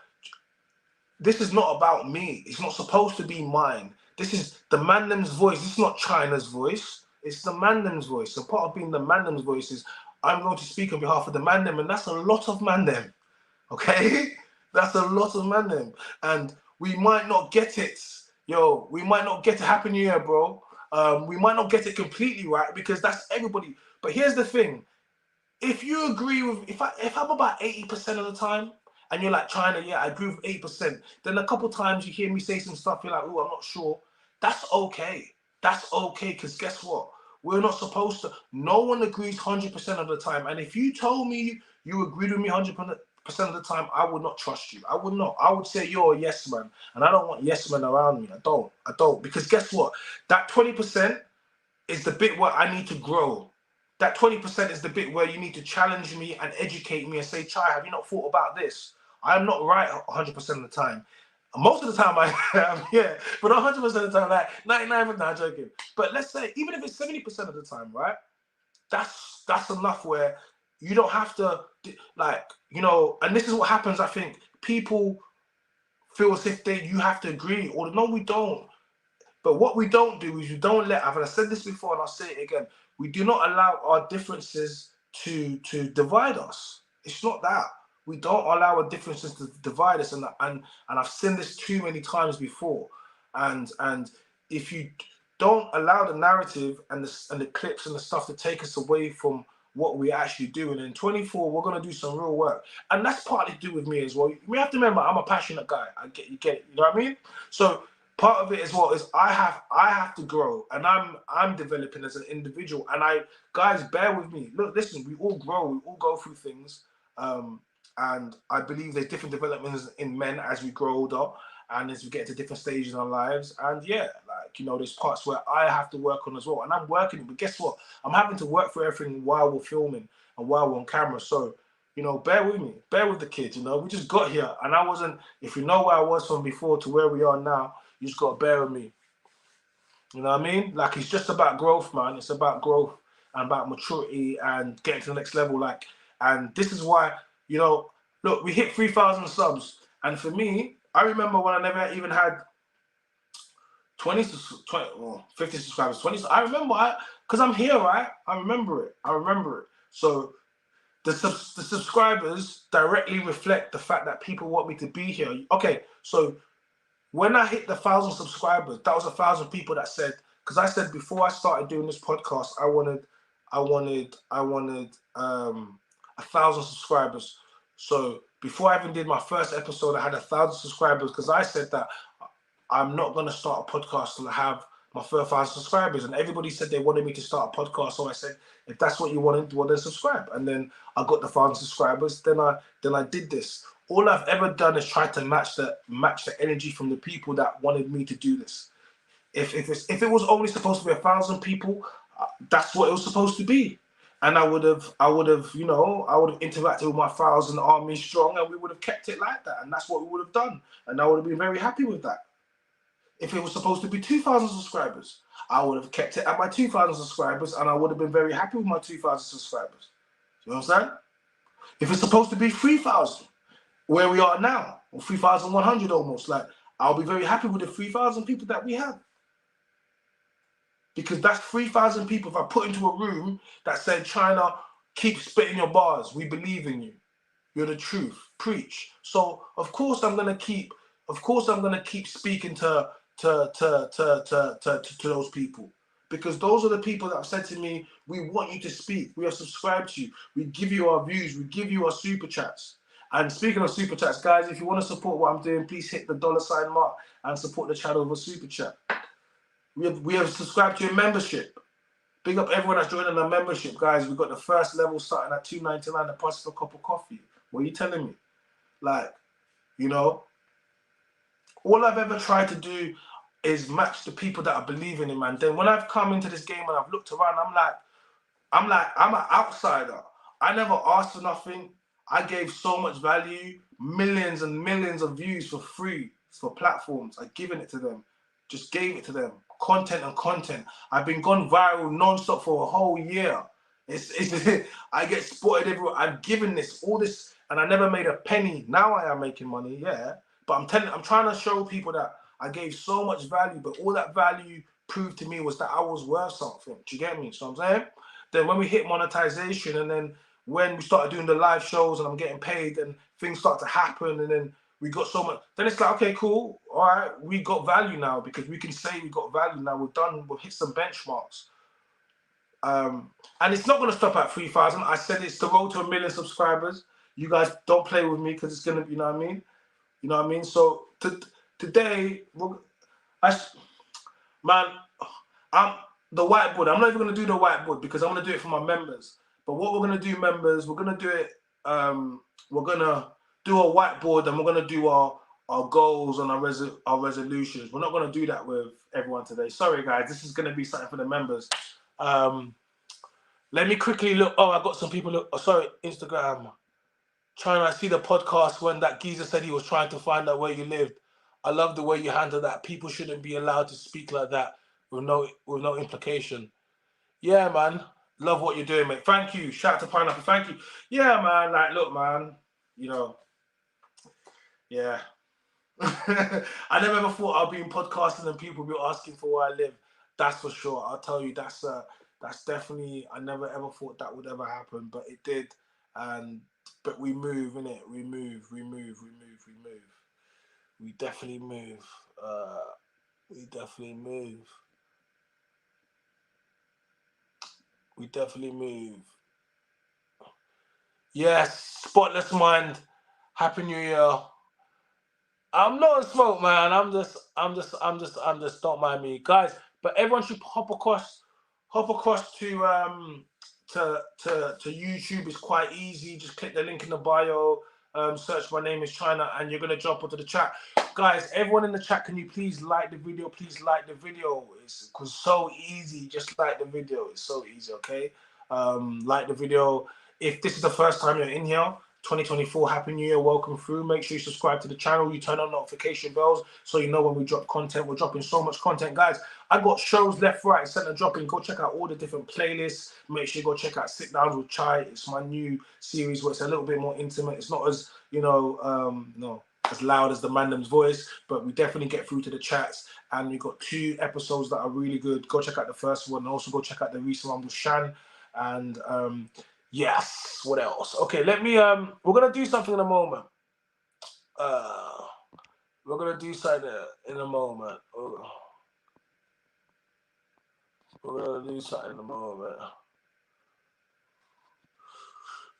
this is not about me. It's not supposed to be mine. This is the Mandem's voice. This is not China's voice. It's the Mandem's voice. So part of being the Mandem's voice is I'm going to speak on behalf of the Mandem, and that's a lot of Mandem. Okay? That's a lot of Mandem. And we might not get it. We might not get it. Happy New Year, bro. We might not get it completely right, because that's everybody. But here's the thing. If you agree with, if I'm about 80% of the time, and you're like, China, yeah, I agree with 8%, then a couple times you hear me say some stuff, you're like, oh, I'm not sure. That's okay. That's okay, because guess what? We're not supposed to. No one agrees 100% of the time. And if you told me you agreed with me 100% of the time, I would not trust you. I would not. I would say you're a yes man. And I don't want yes men around me. I don't. Because guess what? That 20% is the bit where I need to grow. That 20% is the bit where you need to challenge me and educate me and say, Chai, have you not thought about this? I'm not right 100% of the time. Most of the time I am, yeah. But 100% of the time, like 99%, no, I'm joking. But let's say, even if it's 70% of the time, right? That's enough where you don't have to, like, you know, and this is what happens, I think. People feel as if you have to agree, or no, we don't. But what we don't do is we don't let, I've said this before and I'll say it again, we do not allow our differences to divide us. It's not that. We don't allow our differences to divide us, and I've seen this too many times before. And if you don't allow the narrative and the clips and the stuff to take us away from what we actually do, and in 24 we're going to do some real work, and that's partly to do with me as well. We have to remember, I'm a passionate guy. You get it, you know what I mean? So part of it as well is I have to grow, and I'm developing as an individual. And guys, bear with me. Look, listen, we all grow, we all go through things, and I believe there's different developments in men as we grow older and as we get to different stages in our lives. And yeah, like, you know, there's parts where I have to work on as well, and I'm working. But guess what? I'm having to work for everything while we're filming and while we're on camera. So, you know, bear with me, bear with the kids. You know, we just got here, and I wasn't. If you know where I was from before to where we are now, you just got to bear with me. You know what I mean? Like, it's just about growth, man. It's about growth and about maturity and getting to the next level. Like, and this is why, you know, look, we hit 3,000 subs. And for me, I remember when I never even had 20 well, 50 subscribers, 20. I remember, because I'm here, right? I remember it. So the subscribers directly reflect the fact that people want me to be here. Okay, so when I hit the 1,000 subscribers, that was 1,000 people that said, because I said before I started doing this podcast, I wanted 1,000 subscribers. So before I even did my first episode, I had 1,000 subscribers, because I said that I'm not going to start a podcast till I have my first 1,000 subscribers. And everybody said they wanted me to start a podcast. So I said, if that's what you wanted, well, then subscribe. And then I got the 1,000 subscribers. Then I did this. All I've ever done is try to match the energy from the people that wanted me to do this. If it was only supposed to be 1,000 people, that's what it was supposed to be. And I would have interacted with my 1,000 army strong, and we would have kept it like that. And that's what we would have done. And I would have been very happy with that. If it was supposed to be 2,000 subscribers, I would have kept it at my 2,000 subscribers, and I would have been very happy with my 2,000 subscribers. You know what I'm saying? If it's supposed to be 3,000, where we are now, or 3,100 almost, like, I'll be very happy with the 3,000 people that we have. Because that's 3,000 people if I put into a room that said, China, keep spitting your bars. We believe in you. You're the truth. Preach. So of course I'm gonna keep speaking to those people. Because those are the people that have said to me, we want you to speak. We are subscribed to you. We give you our views. We give you our super chats. And speaking of super chats, guys, if you want to support what I'm doing, please hit the $ mark and support the channel with a super chat. We have subscribed to your membership. Big up everyone that's joining our membership, guys. We've got the first level starting at $2.99 a price for a cup of coffee. What are you telling me? Like, you know, all I've ever tried to do is match the people that are believing in, man. Then when I've come into this game and I've looked around, I'm an outsider. I never asked for nothing. I gave so much value, millions and millions of views for free for platforms. I've given it to them. Just gave it to them. Content and content. I've been gone viral non-stop for a whole year. I get spotted everywhere. I've given all this, and I never made a penny. Now I am making money, yeah. But I'm trying to show people that I gave so much value, but all that value proved to me was that I was worth something. Do you get me? So I'm saying? Then when we hit monetization, and then when we started doing the live shows and I'm getting paid and things start to happen, and then we got so much, then it's like, okay, cool. All right, we got value now, because we can say we got value now. We've hit some benchmarks. And it's not going to stop at 3,000. I said it's the road to 1 million subscribers. You guys don't play with me, because it's going to, you know what I mean? You know what I mean? So today, man, the whiteboard. I'm not even going to do the whiteboard, because I'm going to do it for my members. But what we're going to do, members, we're going to do it. We're going to do a whiteboard, and we're going to do our goals and our resolutions. We're not going to do that with everyone today. Sorry, guys. This is going to be something for the members. Let me quickly look. Oh, I got some people look. Oh, sorry, Instagram. Trying to see the podcast when that geezer said he was trying to find out where you lived. I love the way you handle that. People shouldn't be allowed to speak like that with no implication. Yeah, man. Love what you're doing, mate. Thank you. Shout out to Pineapple. Thank you. Yeah, man. Like, look, man. You know, yeah. I never ever thought I'd be in podcasting and people be asking for where I live. That's for sure. I'll tell you, that's definitely. I never ever thought that would ever happen, but it did. But we move, innit? We move. We definitely move. We definitely move. Yes, Spotless Mind. Happy New Year. I'm not in smoke, man. I'm just. Don't mind me, guys. But everyone should hop across to YouTube. It's quite easy. Just click the link in the bio. Search my name is China, and you're gonna jump onto the chat, guys. Everyone in the chat, can you please like the video? Please like the video. It's so easy. Just like the video. It's so easy. Okay. Like the video. If this is the first time you're in here, 2024, Happy New Year, welcome through. Make sure you subscribe to the channel, you turn on notification bells so you know when we drop content. We're dropping so much content, guys. I got shows left, right, center dropping. Go check out all the different playlists. Make sure you go check out Sit Downs with Chai. It's my new series where it's a little bit more intimate. It's not as, no, as loud as the Mandem's voice, but we definitely get through to the chats. And we got 2 episodes that are really good. Go check out the first one, and also go check out the recent one with Shan. And yes, what else? Okay, let me we're gonna do something in a moment. We're gonna do something in a moment. We're gonna do something in a moment.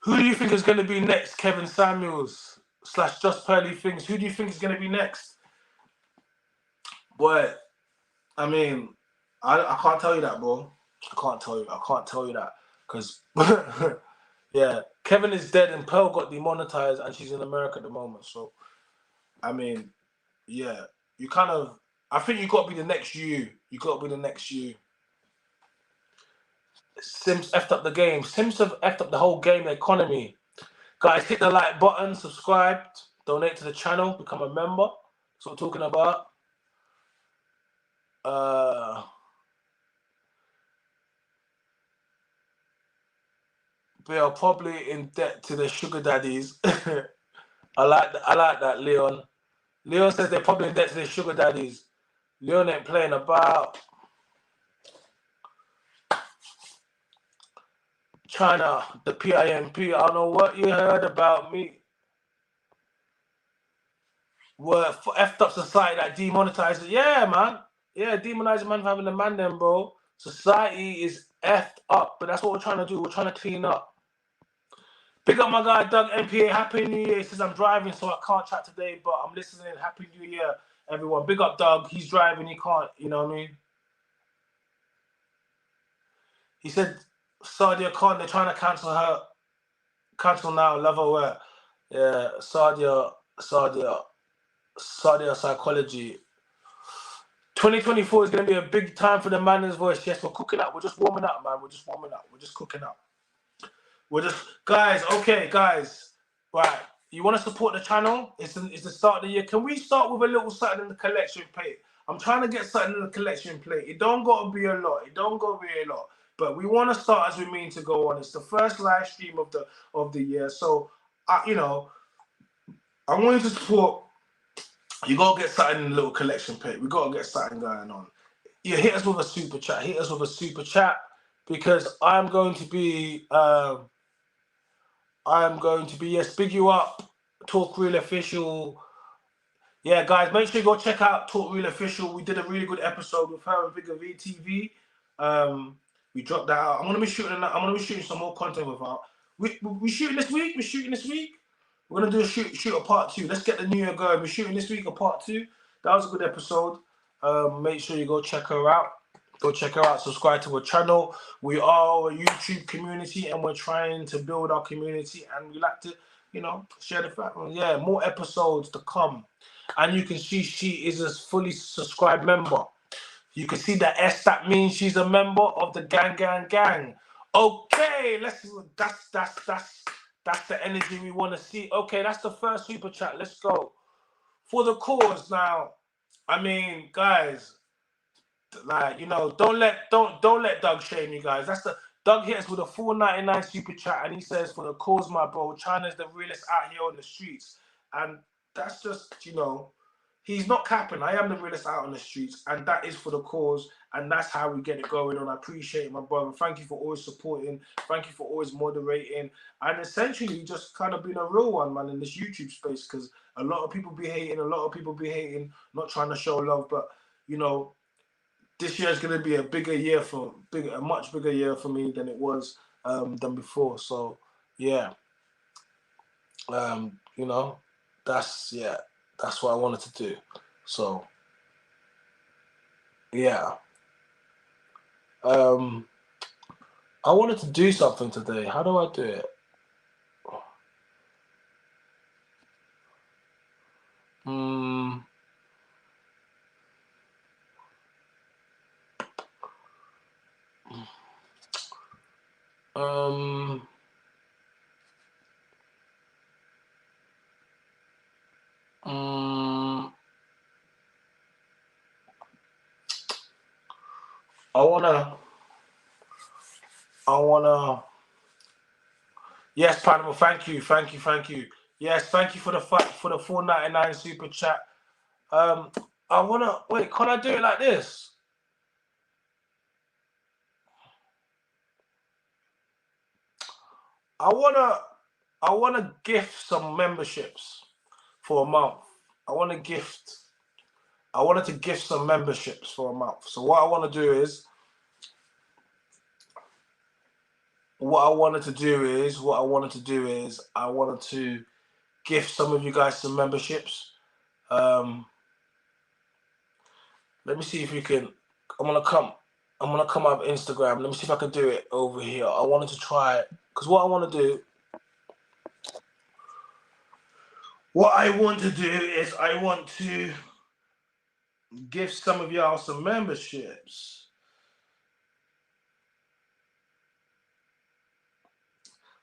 Who do you think is gonna be next? Kevin Samuels / Just Pearly Things. Who do you think is gonna be next? Boy, I mean, I can't tell you that, bro. I can't tell you that. Because yeah, Kevin is dead and Pearl got demonetized and she's in America at the moment. So I mean, yeah, you kind of. I think you got to be the next you. You got to be the next you. Sims effed up the game. Sims have effed up the whole game, the economy. Guys, hit the like button, subscribe, donate to the channel, become a member. That's what we're talking about. They are probably in debt to the sugar daddies. I like that, Leon. Leon says they're probably in debt to the sugar daddies. Leon ain't playing about. China, the PIMP. I don't know what you heard about me. We're effed up society that demonetizes. Yeah, man. Yeah, demonizing man for having a man then, bro. Society is effed up, but that's what we're trying to do. We're trying to clean up. Pick up my guy Doug MPA. Happy New Year. He says I'm driving, so I can't chat today, but I'm listening. Happy New Year, everyone. Big up Doug. He's driving. He can't. You know what I mean? He said Sadia Khan. They're trying to cancel her. Cancel now. Love her where? Yeah, Sadia psychology. 2024 is going to be a big time for the Man's Voice. Yes, we're cooking up. We're just warming up, man. We're just warming up. We're just cooking up. We're just, guys. Okay, guys. Right. You want to support the channel? It's the start of the year. Can we start with a little something in the collection plate? I'm trying to get something in the collection plate. It don't got to be a lot. It don't got to be a lot. But we want to start as we mean to go on. It's the first live stream of the year. So, I want you to support. You gotta get something in the little collection plate. We gotta get something going on. Yeah, hit us with a super chat. Hit us with a super chat because I'm going to be. Yes, big you up. Talk Real Official. Yeah, guys, make sure you go check out Talk Real Official. We did a really good episode with her and Bigger VTV. We dropped that out. I'm gonna be shooting some more content with her. We shooting this week. We're shooting this week. We're gonna do a shoot a part 2. Let's get the new year going. We're shooting this week a part 2. That was a good episode. Make sure you go check her out. Go check her out. Subscribe to her channel. We are a YouTube community, and we're trying to build our community. And we like to, share the fact. Yeah, more episodes to come. And you can see she is a fully subscribed member. You can see the S. That means she's a member of the gang. Okay, that's the energy we want to see. Okay, that's the first super chat. Let's go. For the cause now. I mean, guys, like, don't let Doug shame you guys. That's the Doug hits with a $4.99 super chat and he says, for the cause, my bro, China's the realest out here on the streets. And that's just, he's not capping. I am the realest out on the streets, and that is for the cause, and that's how we get it going on. I appreciate it, my brother. Thank you for always supporting. Thank you for always moderating, and essentially just kind of being a real one, man, in this YouTube space, because a lot of people be hating, not trying to show love, but, this year is going to be a much bigger year for me than it was than before. So, yeah. That's, yeah. That's what I wanted to do. So, yeah. I wanted to do something today. How do I do it? Hmm. Um. um, I wanna. I wanna. Yes, Panama. Thank you. Thank you. Thank you. Yes, thank you for the for the 4.99 super chat. Um. I wanna wait. Can I do it like this? I wanna. I wanna gift some memberships for a month. I wanna gift. I wanted to gift some memberships for a month. So what I want to do is, I wanted to gift some of you guys some memberships. Um, let me see if you can. I'm gonna come. I'm gonna come up Instagram. Let me see if I can do it over here. I wanted to try it because what I want to do. What I want to do is I want to gift some of y'all some memberships.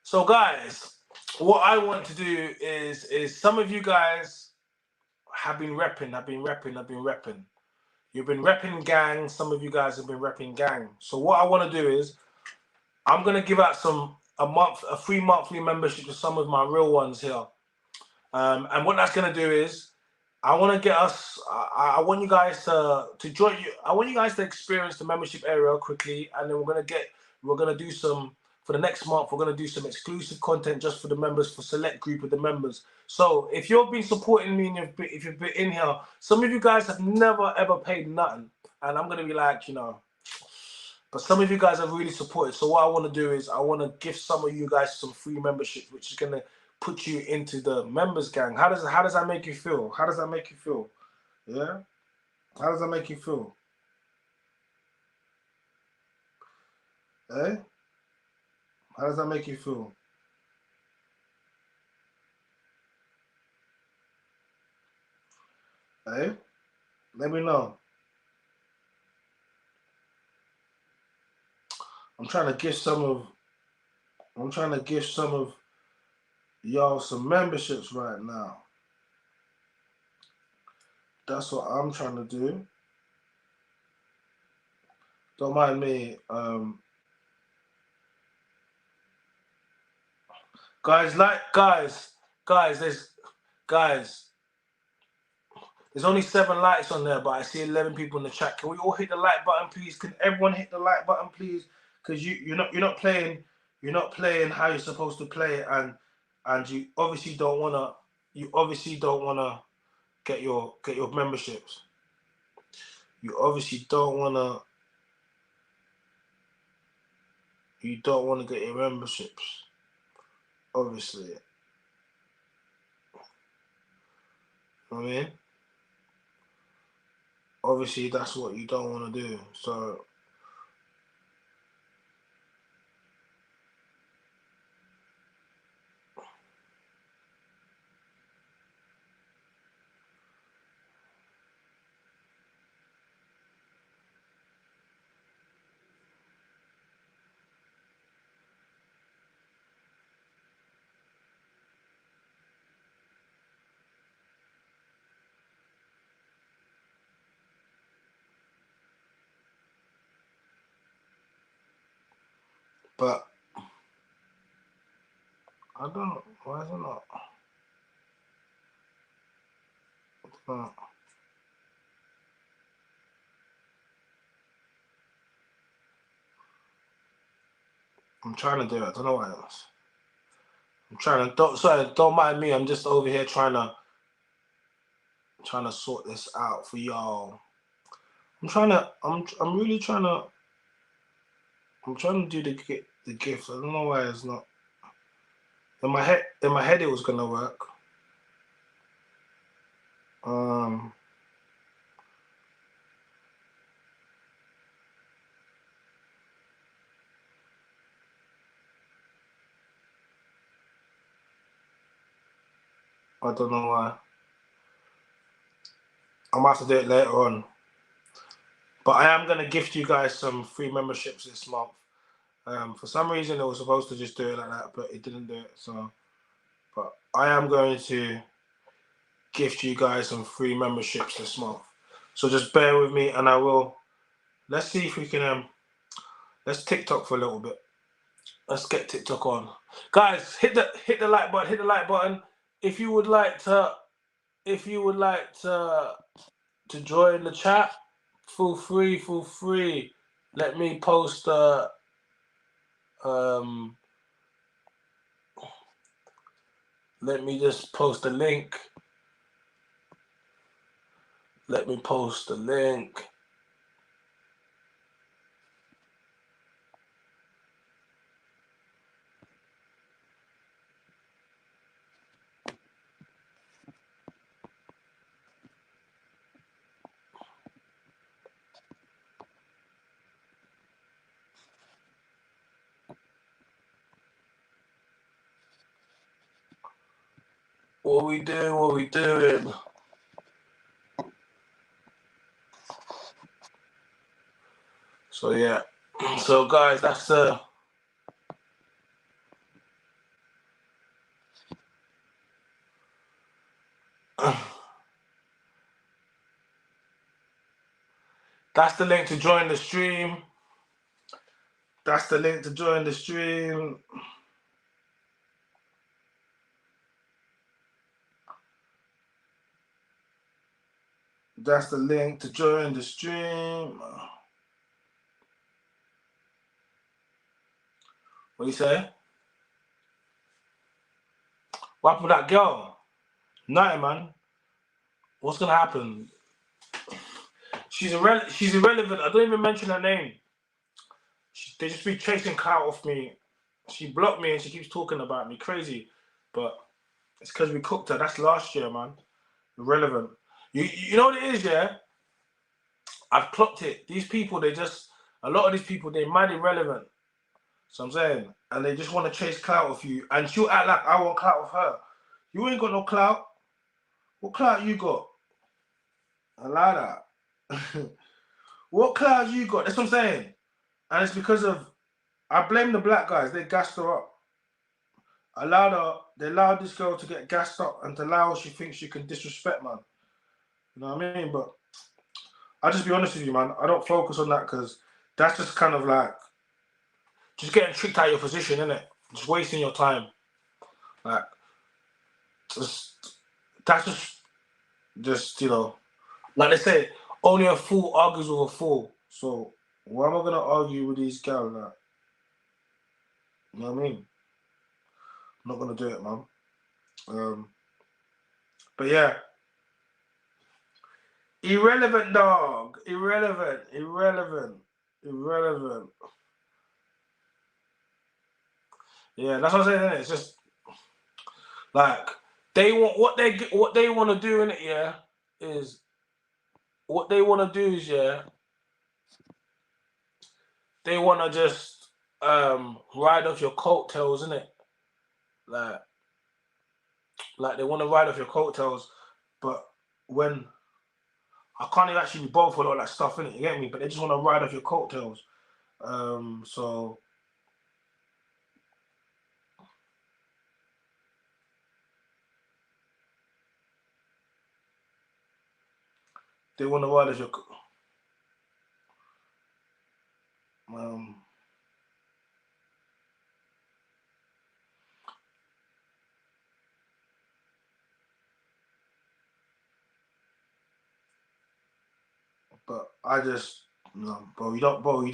So guys, what I want to do is some of you guys have been repping. I've been repping. You've been repping gang. Some of you guys have been repping gang. So what I want to do is I'm gonna give out a free monthly membership to some of my real ones here. And what that's gonna do is I want to get us. I want you guys to join you. I want you guys to experience the membership area quickly, and then we're gonna do some for the next month. We're gonna do some exclusive content just for the members, for select group of the members. So if you've been supporting me and if you've been in here, some of you guys have never ever paid nothing, and I'm gonna be like, but some of you guys have really supported. So what I want to do is I want to give some of you guys some free membership, which is gonna put you into the members gang. How does that make you feel? How does that make you feel? Yeah? How does that make you feel? Eh? How does that make you feel? Eh? Let me know. I'm trying to give some of I'm trying to give some of y'all some memberships right now. That's what I'm trying to do. Don't mind me. Guys, there's guys, there's only 7 likes on there, but I see 11 people in the chat. Can we all hit the like button, please? Can everyone hit the like button, please? Because you're not playing how you're supposed to play, and you obviously don't wanna get your memberships. You don't wanna get your memberships. Obviously, you know what I mean? Obviously, that's what you don't wanna do. So. But I don't know. Why is it not? I'm trying to do it. I don't know why else. I'm trying to don't mind me. I'm just over here trying to sort this out for y'all. I'm really trying to do the gift. I don't know why it's not. In my head it was gonna work. I don't know why. I might have to do it later on. But I am gonna gift you guys some free memberships this month. For some reason, it was supposed to just do it like that, but it didn't do it. So, but I am going to gift you guys some free memberships this month. So just bear with me, and I will. Let's see if we can. Let's TikTok for a little bit. Let's get TikTok on, guys. Hit the like button. Hit the like button. If you would like to, to join the chat, feel free. Let me post let me just post a link. Let me post the link. What we doing? So yeah. So guys, that's that's the link to join the stream. That's the link to join the stream. That's the link to join the stream. What do you say? What happened with that girl? Nothing, man. What's gonna happen? She's irrelevant. I don't even mention her name. They just be chasing clout off me. She blocked me and she keeps talking about me. Crazy. But it's because we cooked her. That's last year, man. Irrelevant. You know what it is, yeah? I've clocked it. These people, a lot of these people, they're mad irrelevant. So I'm saying, and they just want to chase clout off you. And she'll act like I want clout of her. You ain't got no clout. What clout you got? Allow that. What clout you got? That's what I'm saying. And it's because of, I blame the black guys. They gassed her up. They allowed this girl to get gassed up and to allow she thinks she can disrespect, man. You know what I mean? But I'll just be honest with you, man. I don't focus on that because that's just kind of like just getting tricked out of your position, isn't it? Just wasting your time. Like, that's just you know, like they say, only a fool argues with a fool. So why am I gonna argue with these guys? Like, you know what I mean? I'm not gonna do it, man. But yeah. Irrelevant, dog. Irrelevant. Yeah, that's what I'm saying. Isn't it? It's just like they want what they want to do in it. Yeah, is what they want to do is they want to just ride off your coattails, innit? Like they want to ride off your coattails, but when I can't even actually be bothered for all that stuff, innit? You get me? But they just want to ride off your coattails. So they want to ride off your but I just no, bro. You don't bother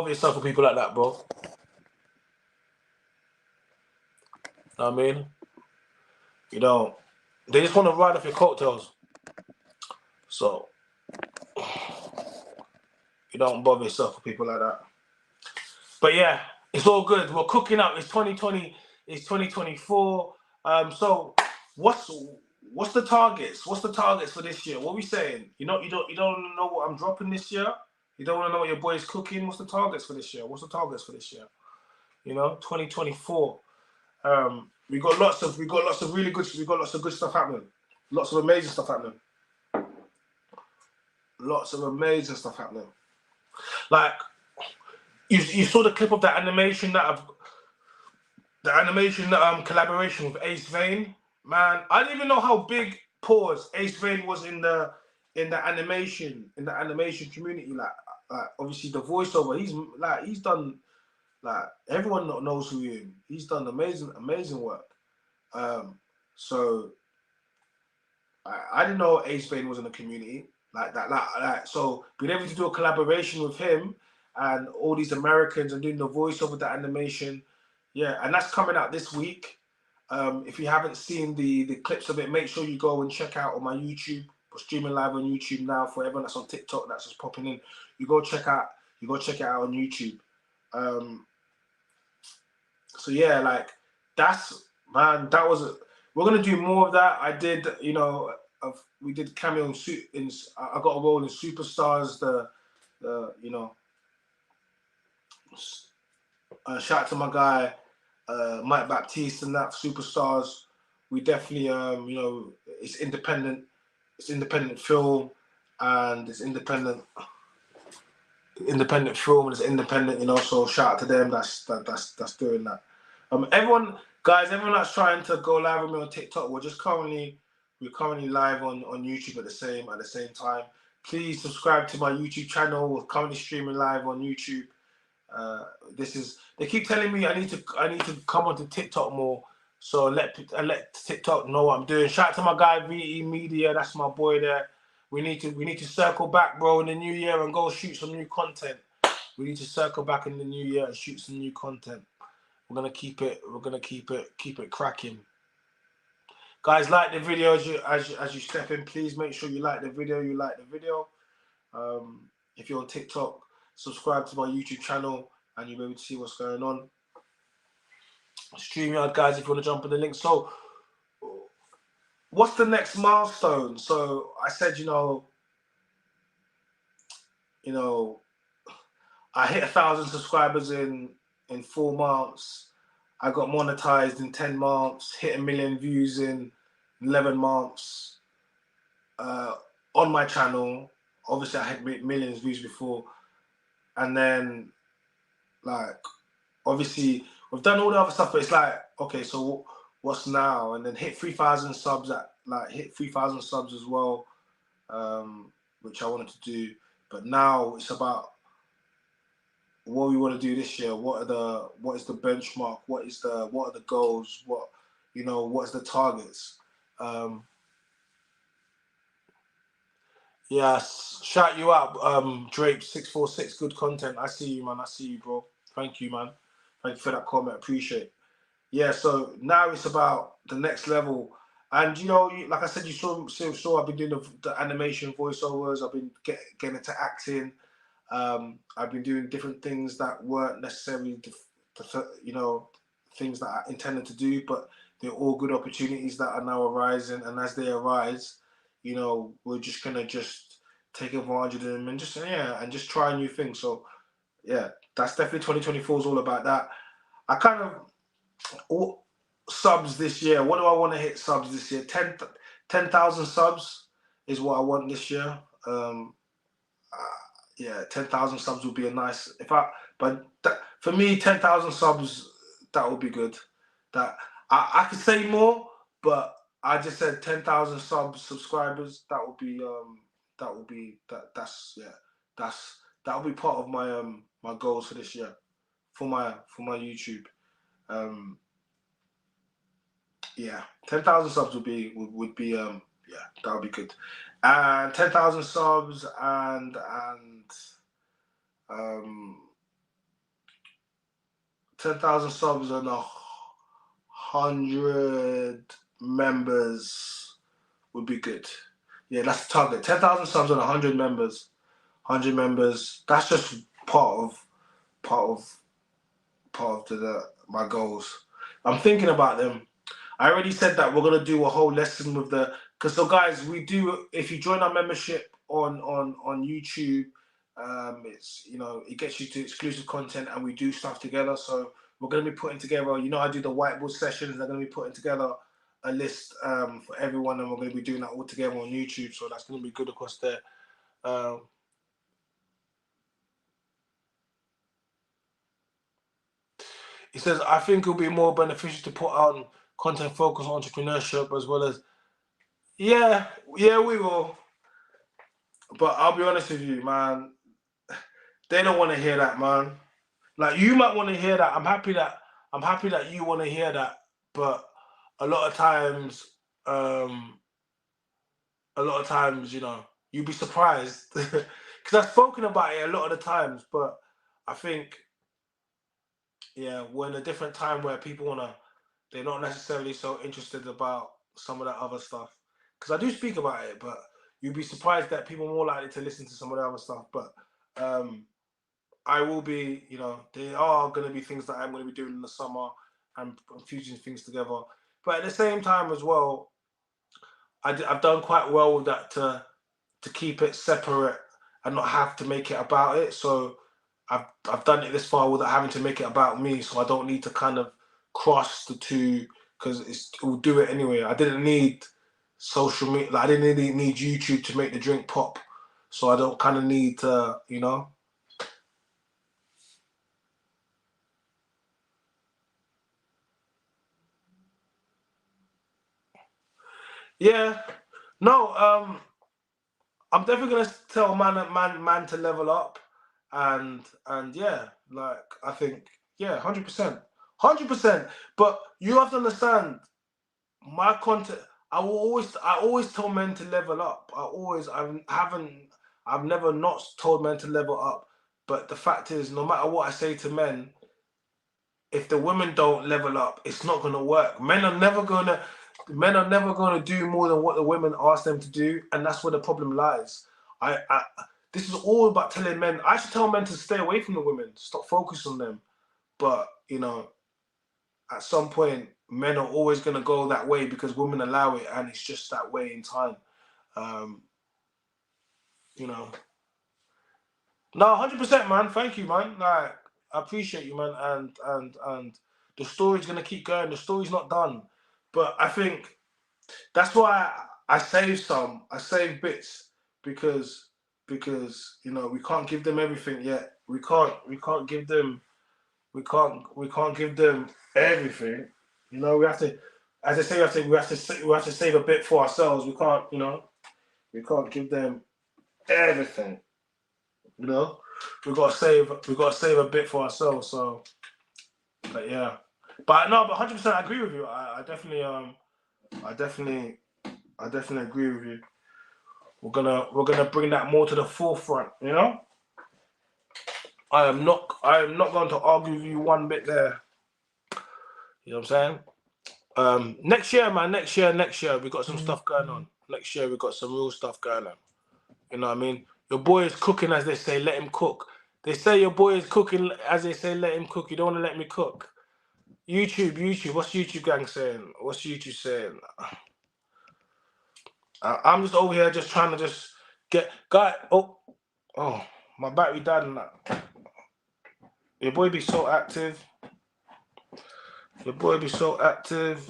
yourself with people like that, bro. Know what I mean? You don't. They just want to ride off your coattails. So you don't bother yourself with people like that. But yeah, it's all good. We're cooking up. It's 2020. It's 2024. So what's the targets? What's the targets for this year? What are we saying? You don't know what I'm dropping this year. You don't want to know what your boy's cooking. What's the targets for this year? What's the targets for this year? 2024. We got lots of really good. We got lots of good stuff happening. Lots of amazing stuff happening. Lots of amazing stuff happening. Like you saw the clip of that animation collaboration with Ace Vane. Man, I didn't even know how big pause Ace Vane was in the animation community. Like obviously the voiceover. He's done, like, everyone knows who he is. He's done amazing work. So I didn't know Ace Vane was in the community like that. So being able to do a collaboration with him and all these Americans and doing the voiceover, the animation, yeah, and that's coming out this week. If you haven't seen the clips of it, make sure you go and check out on my YouTube. We're streaming live on YouTube now. For everyone that's on TikTok, that's just popping in. You go check it out on YouTube. So yeah, like that was. We're gonna do more of that. I did, we did cameo in. I got a role in Superstars. Shout out to my guy Mike Baptiste and that Superstars. We definitely, it's independent. It's independent film, and it's independent film, and it's independent. So shout out to them. That's doing that. Everyone that's trying to go live with me on TikTok, we're currently live on YouTube at the same time. Please subscribe to my YouTube channel. We're currently streaming live on YouTube. They keep telling me I need to come onto TikTok more, so let TikTok know what I'm doing. Shout out to my guy VE Media, that's my boy there. We need to circle back, bro, in the new year and go shoot some new content. We need to circle back in the new year and shoot some new content. We're gonna keep it cracking. Guys, like the video as you step in. Please make sure you like the video. If you're on TikTok, subscribe to my YouTube channel and you'll be able to see what's going on. StreamYard, guys, if you want to jump in the link. So what's the next milestone? So I said, I hit 1,000 subscribers in 4 months. I got monetized in 10 months, hit 1 million views in 11 months on my channel. Obviously, I had millions of views before. And then, like, obviously, we've done all the other stuff, but it's like, okay, so what's now? And then hit 3,000 subs as well, which I wanted to do. But now it's about what we want to do this year. What is the benchmark? What are the goals? What's the targets? Yes, shout you out, Drape 646. Good content. I see you, man. I see you, bro. Thank you, man. Thank you for that comment. Appreciate it. Yeah. So now it's about the next level, and like I said, you saw I've been doing the animation voiceovers. I've been getting into acting. I've been doing different things that weren't necessarily, things that I intended to do, but they're all good opportunities that are now arising. And as they arise, we're just gonna take advantage of them and just try new things. So yeah, that's definitely 2024 is all about that. I kind of subs this year. What do I want to hit subs this year? 10,000 subs is what I want this year. 10,000 subs would be a nice. For me, 10,000 subs, that would be good. That I could say more, but I just said 10,000 subscribers. That would be that'll be part of my my goals for this year, for my YouTube. 10,000 subs would be that would be good. And 10,000 subs and 10,000 subs and 100 members would be good. Yeah, that's the target. 10,000 subs and 100 members. 100 members. That's just part of my goals. I'm thinking about them. I already said that we're gonna do a whole lesson with the because so guys, we do if you join our membership on YouTube, it's it gets you to exclusive content and we do stuff together. So we're gonna be putting together, I do the whiteboard sessions, they're gonna be putting together a list for everyone and we're gonna be doing that all together on YouTube. So that's gonna be good across there. He says, I think it'll be more beneficial to put out content focused on entrepreneurship as well as yeah, we will. But I'll be honest with you, man. They don't want to hear that, man. Like you might want to hear that. I'm happy that you want to hear that. But a lot of times, you'd be surprised because I've spoken about it a lot of the times. But I think, yeah, we're in a different time where they're not necessarily so interested about some of that other stuff. Because I do speak about it, but you'd be surprised that people are more likely to listen to some of the other stuff. But I will be, there are going to be things that I'm going to be doing in the summer and fusing things together. But at the same time as well, I've done quite well with that to keep it separate and not have to make it about it. So I've done it this far without having to make it about me. So I don't need to kind of cross the two because it will do it anyway. I didn't need social media. Like, I didn't really need YouTube to make the drink pop. So I don't kind of need to, Yeah. No, I'm definitely gonna tell man to level up, and yeah, like I think 100%, 100%. But you have to understand my content. I always tell men to level up. I've never not told men to level up. But the fact is, no matter what I say to men, if the women don't level up, it's not gonna work. Men are never gonna do more than what the women ask them to do, and that's where the problem lies. I this is all about telling men. I should tell men to stay away from the women, stop focusing on them. But at some point, men are always gonna go that way because women allow it, and it's just that way in time. Um, you know. No, 100%, man. Thank you, man. Like, I appreciate you, man. And the story's gonna keep going. The story's not done, but I think that's why I save some. I save bits because we can't give them everything yet. We can't give them. We can't give them everything. We have to. As I say, we have to save a bit for ourselves. We can't. We can't give them everything. You know, we got to save a bit for ourselves. So, but yeah, but no, but 100%, I agree with you. I definitely, I definitely agree with you. We're gonna bring that more to the forefront. I am not going to argue with you one bit there. You know what I'm saying? Next year, man. Next year, we got some stuff going on. Next year, we got some real stuff going on. You know what I mean? Your boy is cooking, as they say. Let him cook. They say your boy is cooking, as they say. Let him cook. You don't want to let me cook. YouTube. What's YouTube gang saying? What's YouTube saying? I'm just over here, just trying to just get guy. Oh, my battery died on that. Your boy be so active. Your boy be so active.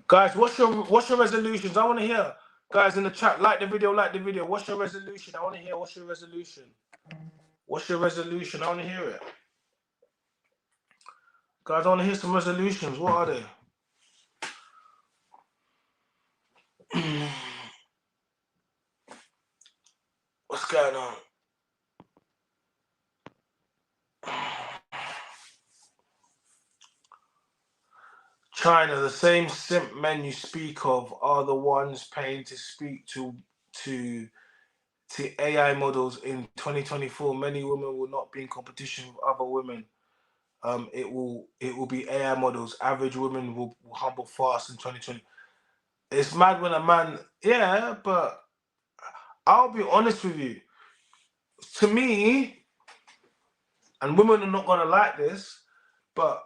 Guys, what's your resolutions? I want to hear. Guys in the chat, like the video. What's your resolution? I want to hear. What's your resolution? What's your resolution? I want to hear it. Guys, I want to hear some resolutions. What are they? What's going on? China, the same simp men you speak of are the ones paying to speak to AI models in 2024. Many women will not be in competition with other women. It will be AI models. Average women will humble fast in 2020. It's mad when a man, yeah, but I'll be honest with you. To me, and women are not gonna like this, but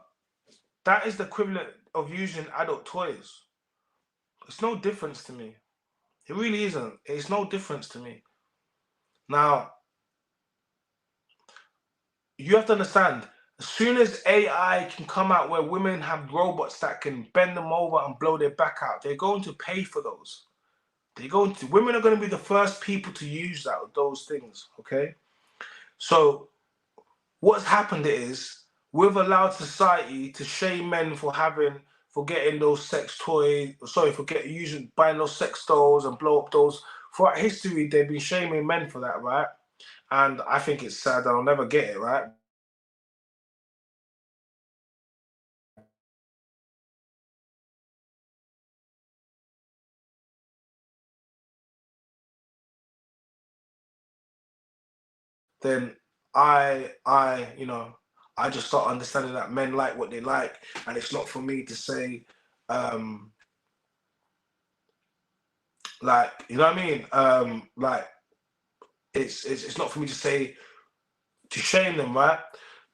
that is the equivalent. of using adult toys. It's no difference to me. It really isn't. It's no difference to me. Now, you have to understand, as soon as AI can come out where women have robots that can bend them over and blow their back out, they're going to pay for those. Women are going to be the first people to use those things, okay? So what's happened is we've allowed society to shame men for getting those sex toys, buying those sex dolls and blow up those. Throughout history, they've been shaming men for that, right? And I think it's sad that I'll never get it, right? Then I just start understanding that men like what they like, and it's not for me to say, um, like, you know what I mean? Like, it's not for me to say to shame them, right?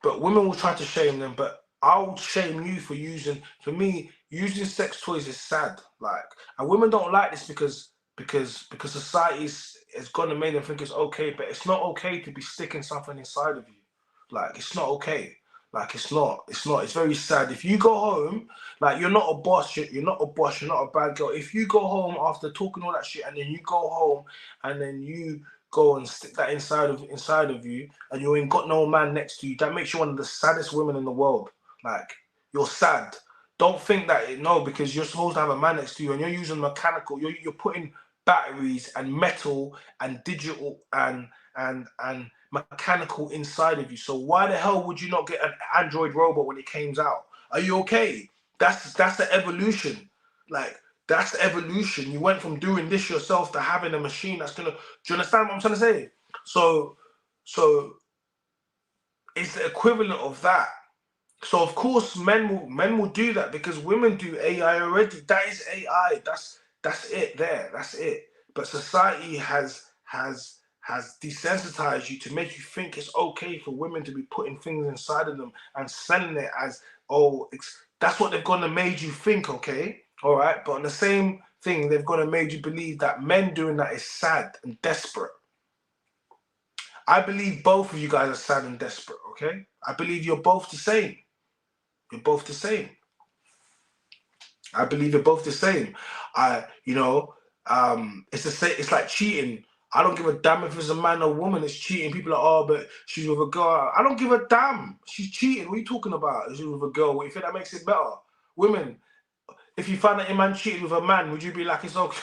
But women will try to shame them, but I'll shame you for using. For me, using sex toys is sad, like, and women don't like this because society's is gonna make them think it's okay, but it's not okay to be sticking something inside of you. Like, it's not okay. Like, it's not. It's very sad. If you go home, like, you're not a boss. You're not a boss. You're not a bad girl. If you go home after talking all that shit, and then you go home, and then you go and stick that inside of you, and you ain't got no man next to you, that makes you one of the saddest women in the world. Like, you're sad. Don't think that no, because you're supposed to have a man next to you, and you're using mechanical. You're putting batteries and metal and digital and mechanical inside of you. So why the hell would you not get an Android robot when it came out? Are you okay? That's the evolution. Like, that's the evolution. You went from doing this yourself to having a machine that's gonna. Do you understand what I'm trying to say? So it's the equivalent of that. So of course men will do that because women do AI already. That is AI. That's it there. That's it. But society has desensitized you to make you think it's okay for women to be putting things inside of them and selling it as, oh, that's what they've gonna made you think, okay? All right. But on the same thing, they've gonna made you believe that men doing that is sad and desperate. I believe both of you guys are sad and desperate, okay? I believe you're both the same. You're both the same. I believe you're both the same. It's the same. It's like cheating. I don't give a damn if it's a man or woman. It's cheating. People are, oh, but she's with a girl. I don't give a damn. She's cheating. What are you talking about? She's with a girl. What, you think that makes it better? Women, if you find that a man cheated with a man, would you be like, it's okay?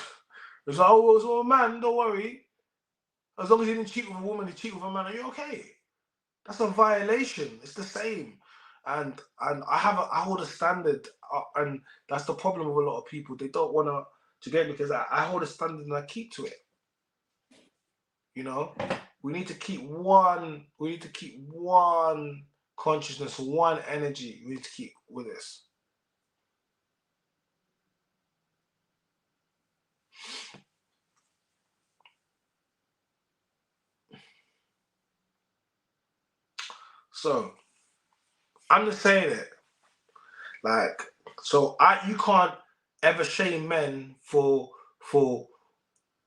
It's like, oh, it's all a man. Don't worry. As long as he didn't cheat with a woman, he cheat with a man. Are you okay? That's a violation. It's the same, and I hold a standard, and that's the problem with a lot of people. They don't want to get me because I hold a standard and I keep to it. You know, we need to keep one. We need to keep one consciousness, one energy. We need to keep with this. So I'm just saying it. Like, so you can't ever shame men for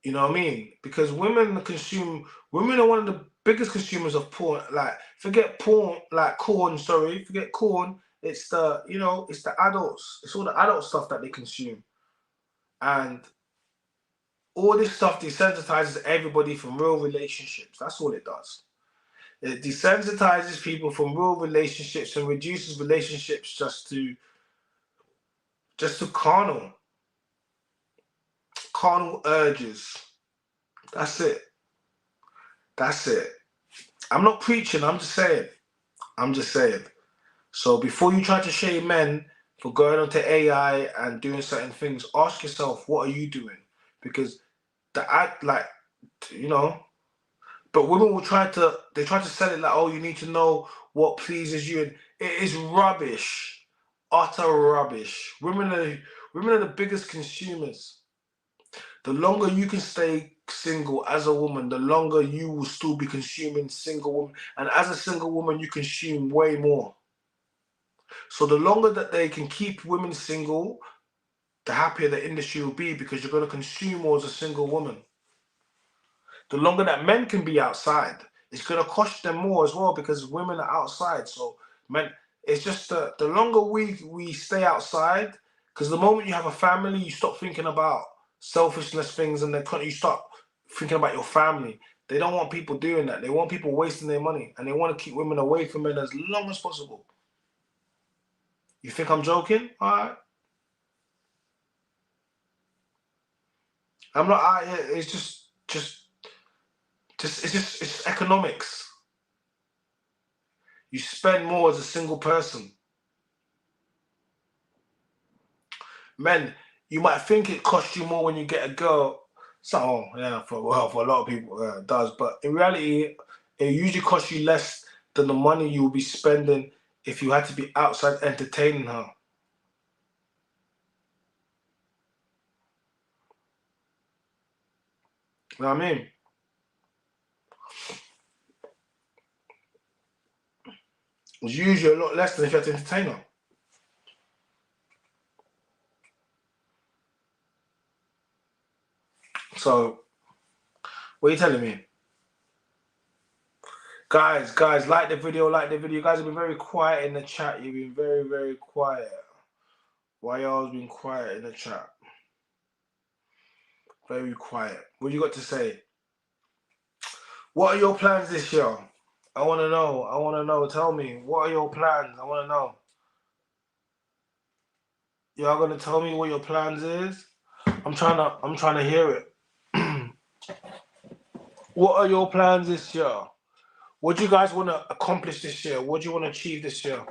you know what I mean? Because women are one of the biggest consumers of porn. Like, forget porn, like corn, sorry, forget corn. It's it's the adults. It's all the adult stuff that they consume. And all this stuff desensitizes everybody from real relationships. That's all it does. It desensitizes people from real relationships and reduces relationships just to carnal urges. That's it. That's it. I'm not preaching, I'm just saying. I'm just saying. So before you try to shame men for going onto AI and doing certain things, ask yourself, what are you doing? Because the act, like, you know, but women will they try to sell it like, oh, you need to know what pleases you. And it is rubbish. Utter rubbish. Women are the biggest consumers. The longer you can stay single as a woman, the longer you will still be consuming single woman. And as a single woman, you consume way more. So the longer that they can keep women single, the happier the industry will be, because you're going to consume more as a single woman. The longer that men can be outside, it's going to cost them more as well, because women are outside. So men, it's just the longer we stay outside, because the moment you have a family, you stop thinking about selfishness things, and then you start thinking about your family. They don't want people doing that. They want people wasting their money, and they want to keep women away from men as long as possible. You think I'm joking? All right. I'm not out here. It's it's economics. You spend more as a single person. Men, you might think it costs you more when you get a girl. So yeah, for a lot of people it does, but in reality, it usually costs you less than the money you will be spending if you had to be outside entertaining her. You know what I mean? It's usually a lot less than if you had to entertain her. So, what are you telling me? Guys, like the video, like the video. You guys have been very quiet in the chat. You've been very, very quiet. Why y'all been quiet in the chat? Very quiet. What you got to say? What are your plans this year? I want to know. I want to know. Tell me. What are your plans? I want to know. Y'all gonna tell me what your plans is? I'm trying to hear it. What are your plans this year? What do you guys want to accomplish this year? What do you want to achieve this year?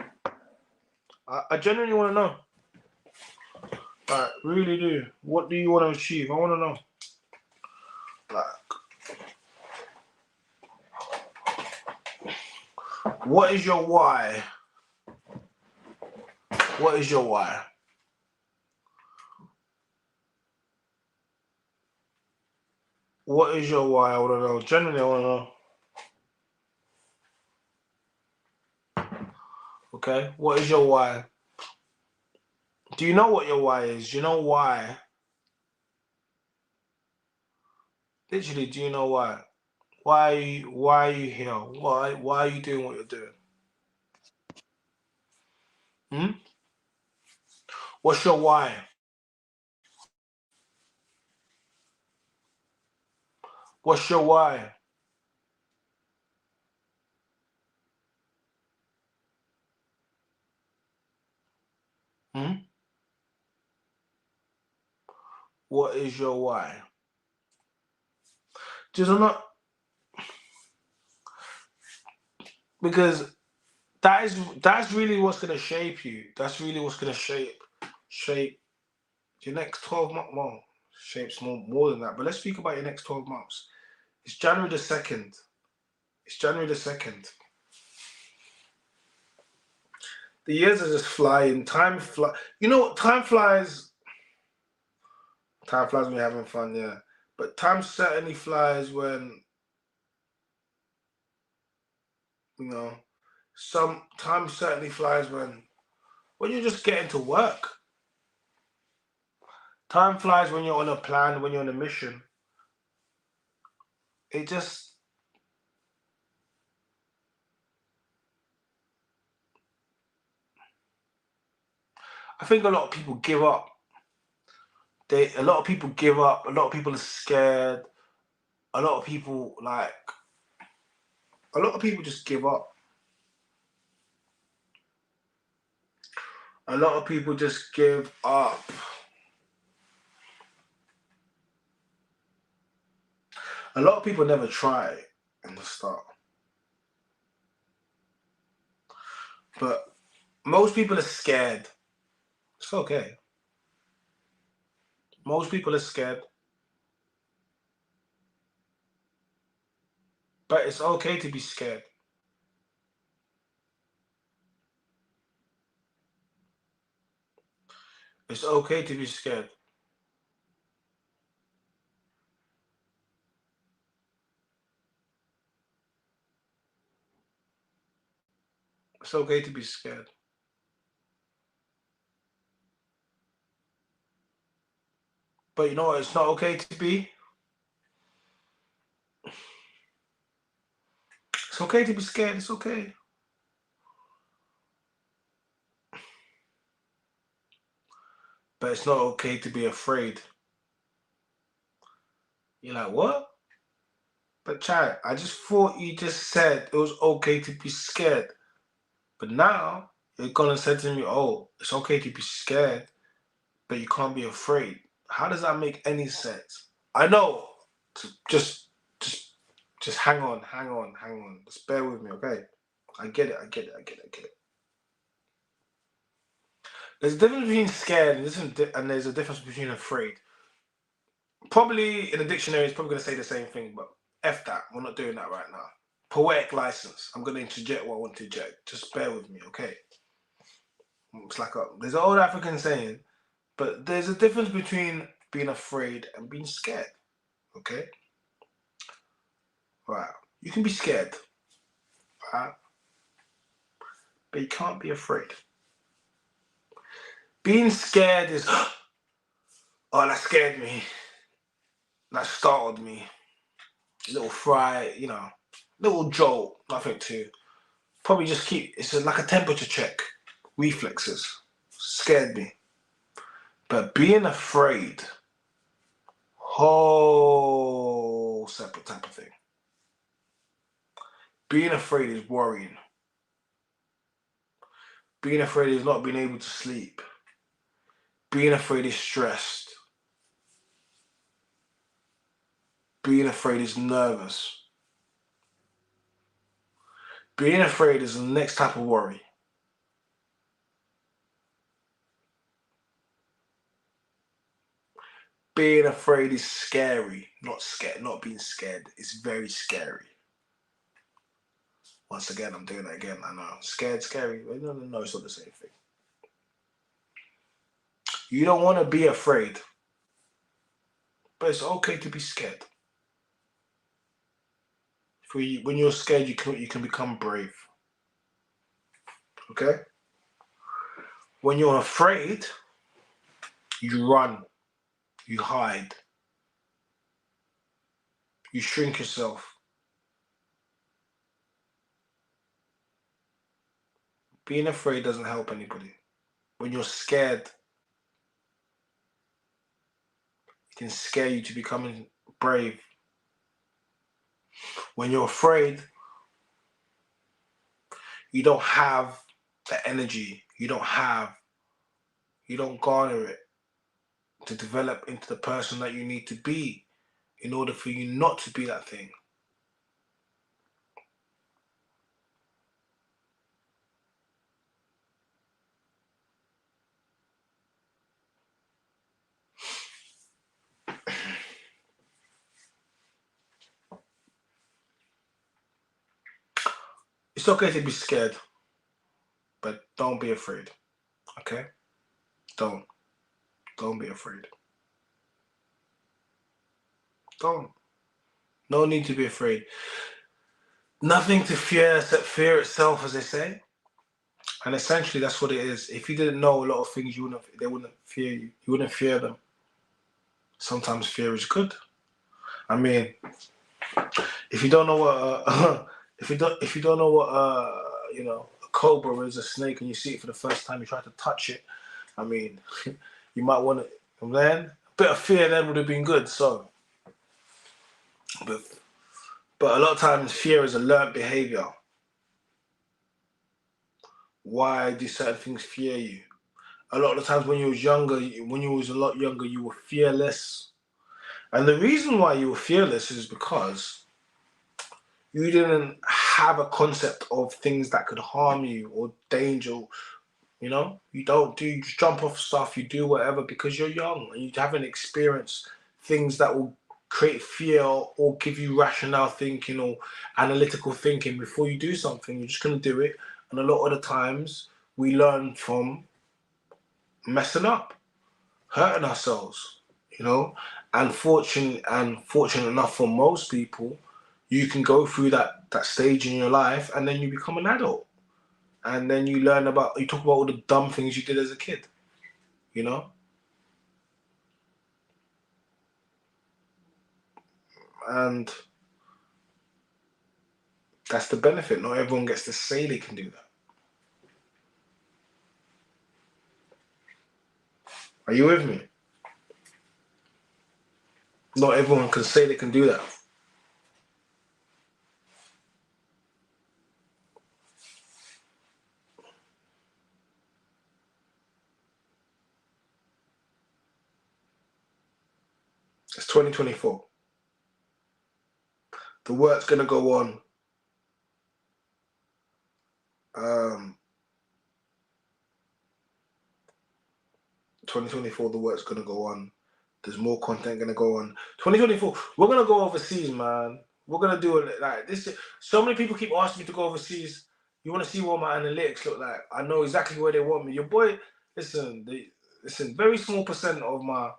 I genuinely want to know. Like, really do. What do you want to achieve? I want to know. Like, what is your why? What is your why? What is your why? I want to know. Genuinely, I want to know. Okay? What is your why? Do you know what your why is? Do you know why? Literally, do you know why? Why are you here? Why are you doing what you're doing? Hmm? What's your why? What's your why? Hmm? What is your why? Just not, because that's really what's gonna shape you. That's really what's gonna shape your next 12 months. Well, shapes more than that. But let's speak about your next 12 months. It's January the 2nd. It's January the 2nd. The years are just flying. Time fly. You know what? Time flies. Time flies when you're having fun, yeah. But time certainly flies when, you know, some time certainly flies when you're just getting to work. Time flies when you're on a plan, when you're on a mission. It just, I think a lot of people give up. A lot of people give up. A lot of people are scared. A lot of people a lot of people just give up. A lot of people just give up. A lot of people never try in the start. But most people are scared. It's okay. Most people are scared. But it's okay to be scared. It's okay to be scared. It's okay to be scared. But you know what? It's not okay to be. It's okay to be scared. It's okay. But it's not okay to be afraid. You're like, what? But Chad, I just thought you just said it was okay to be scared. But now you're gonna say to me, oh, it's okay to be scared, but you can't be afraid. How does that make any sense? I know. Just, just, just hang on. Just bear with me, okay? I get it. There's a difference between scared and there's a difference between afraid. Probably in the dictionary, it's probably going to say the same thing, but F that. We're not doing that right now. Poetic license. I'm going to interject what I want to interject. Just bear with me, okay? It's like there's an old African saying, but there's a difference between being afraid and being scared, okay? Right. You can be scared, right? But you can't be afraid. Being scared is, oh, that scared me. That startled me. Little fry, little jolt, nothing too. Probably just it's like a temperature check. Reflexes. Scared me. But being afraid, whole separate type of thing. Being afraid is worrying. Being afraid is not being able to sleep. Being afraid is stressed. Being afraid is nervous. Being afraid is the next type of worry. Being afraid is scary, not scared, not being scared. It's very scary. Once again, I'm doing that again. I know. Scared, scary. No, it's not the same thing. You don't want to be afraid, but it's okay to be scared. When you're scared, you can become brave. Okay? When you're afraid, you run, you hide, you shrink yourself. Being afraid doesn't help anybody. When you're scared, it can scare you to becoming brave. When you're afraid, you don't have the energy. You don't garner it to develop into the person that you need to be in order for you not to be that thing. It's okay to be scared, but don't be afraid. Okay? Don't be afraid. Don't. No need to be afraid. Nothing to fear except fear itself, as they say. And essentially, that's what it is. If you didn't know a lot of things, they wouldn't fear you. You wouldn't fear them. Sometimes fear is good. I mean, if you don't know what, if you don't know what, a cobra is, a snake, and you see it for the first time, you try to touch it. I mean, you might want to. Then a bit of fear then would have been good. So, but a lot of times fear is a learned behavior. Why do certain things fear you? A lot of the times when you was a lot younger, you were fearless. And the reason why you were fearless is because you didn't have a concept of things that could harm you or danger. You just jump off stuff, you do whatever because you're young and you haven't experienced things that will create fear or give you rationale thinking or analytical thinking before you do something. You're just going to do it. And a lot of the times we learn from messing up, hurting ourselves, and fortunate enough for most people, you can go through that stage in your life and then you become an adult. And then you talk about all the dumb things you did as a kid, And that's the benefit. Not everyone gets to say they can do that. Are you with me? Not everyone can say they can do that. It's 2024. The work's gonna go on. 2024, the work's gonna go on. There's more content gonna go on. 2024, we're gonna go overseas, man. We're gonna do it like this. So many people keep asking me to go overseas. You want to see what my analytics look like? I know exactly where they want me. Your boy, listen, very small percent of my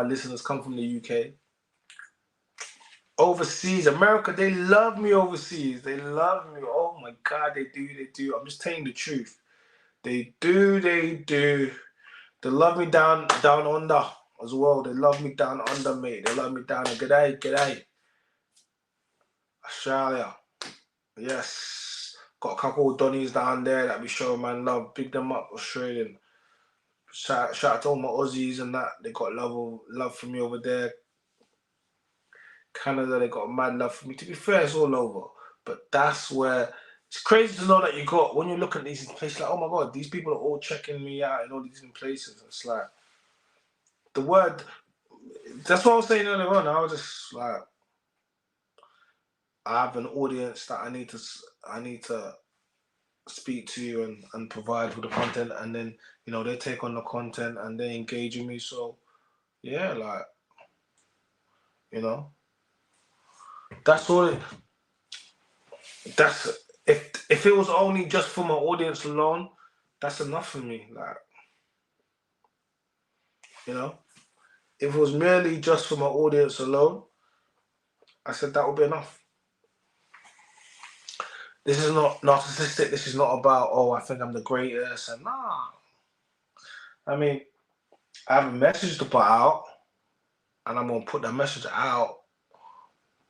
listeners come from the UK. Overseas, America, they love me overseas. They love me. Oh my God, they do. I'm just telling the truth. They do. They love me down under as well. They love me down under, mate. They love me down. G'day. Australia. Yes. Got a couple of Donnies down there that be showing man love. Big them up, Australian. Shout out to all my Aussies and that. They got love for me over there. Canada, they got mad love for me. To be fair, it's all over. But that's where it's crazy to know that you got, when you look at these places, like, oh my God, these people are all checking me out in all these different places. It's like the word. That's what I was saying earlier on. I was just like, I have an audience that I need to speak to and provide for the content, and then they take on the content and they engage with me. So yeah, like that's all. That's if it was only just for my audience alone, that's enough for me. Like if it was merely just for my audience alone, I said that would be enough. This is not narcissistic. This is not about, oh, I think I'm the greatest. And nah. I mean, I have a message to put out, and I'm going to put that message out,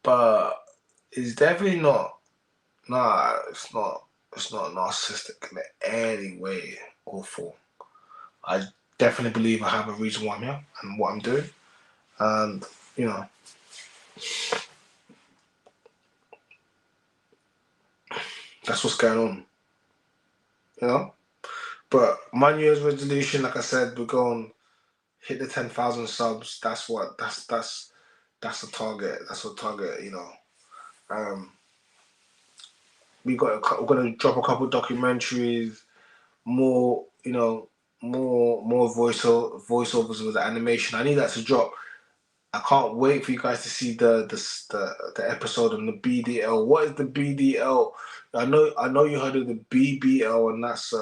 but it's definitely not, nah, it's not narcissistic in any way or form. I definitely believe I have a reason why I'm here and what I'm doing. And, that's what's going on, But my New Year's resolution, like I said, we're going hit the 10,000 subs. That's the target. That's the target. We're gonna drop a couple documentaries, more voiceovers with the animation. I need that to drop. I can't wait for you guys to see the episode on the BDL. What is the BDL? I know you heard of the BBL, and that's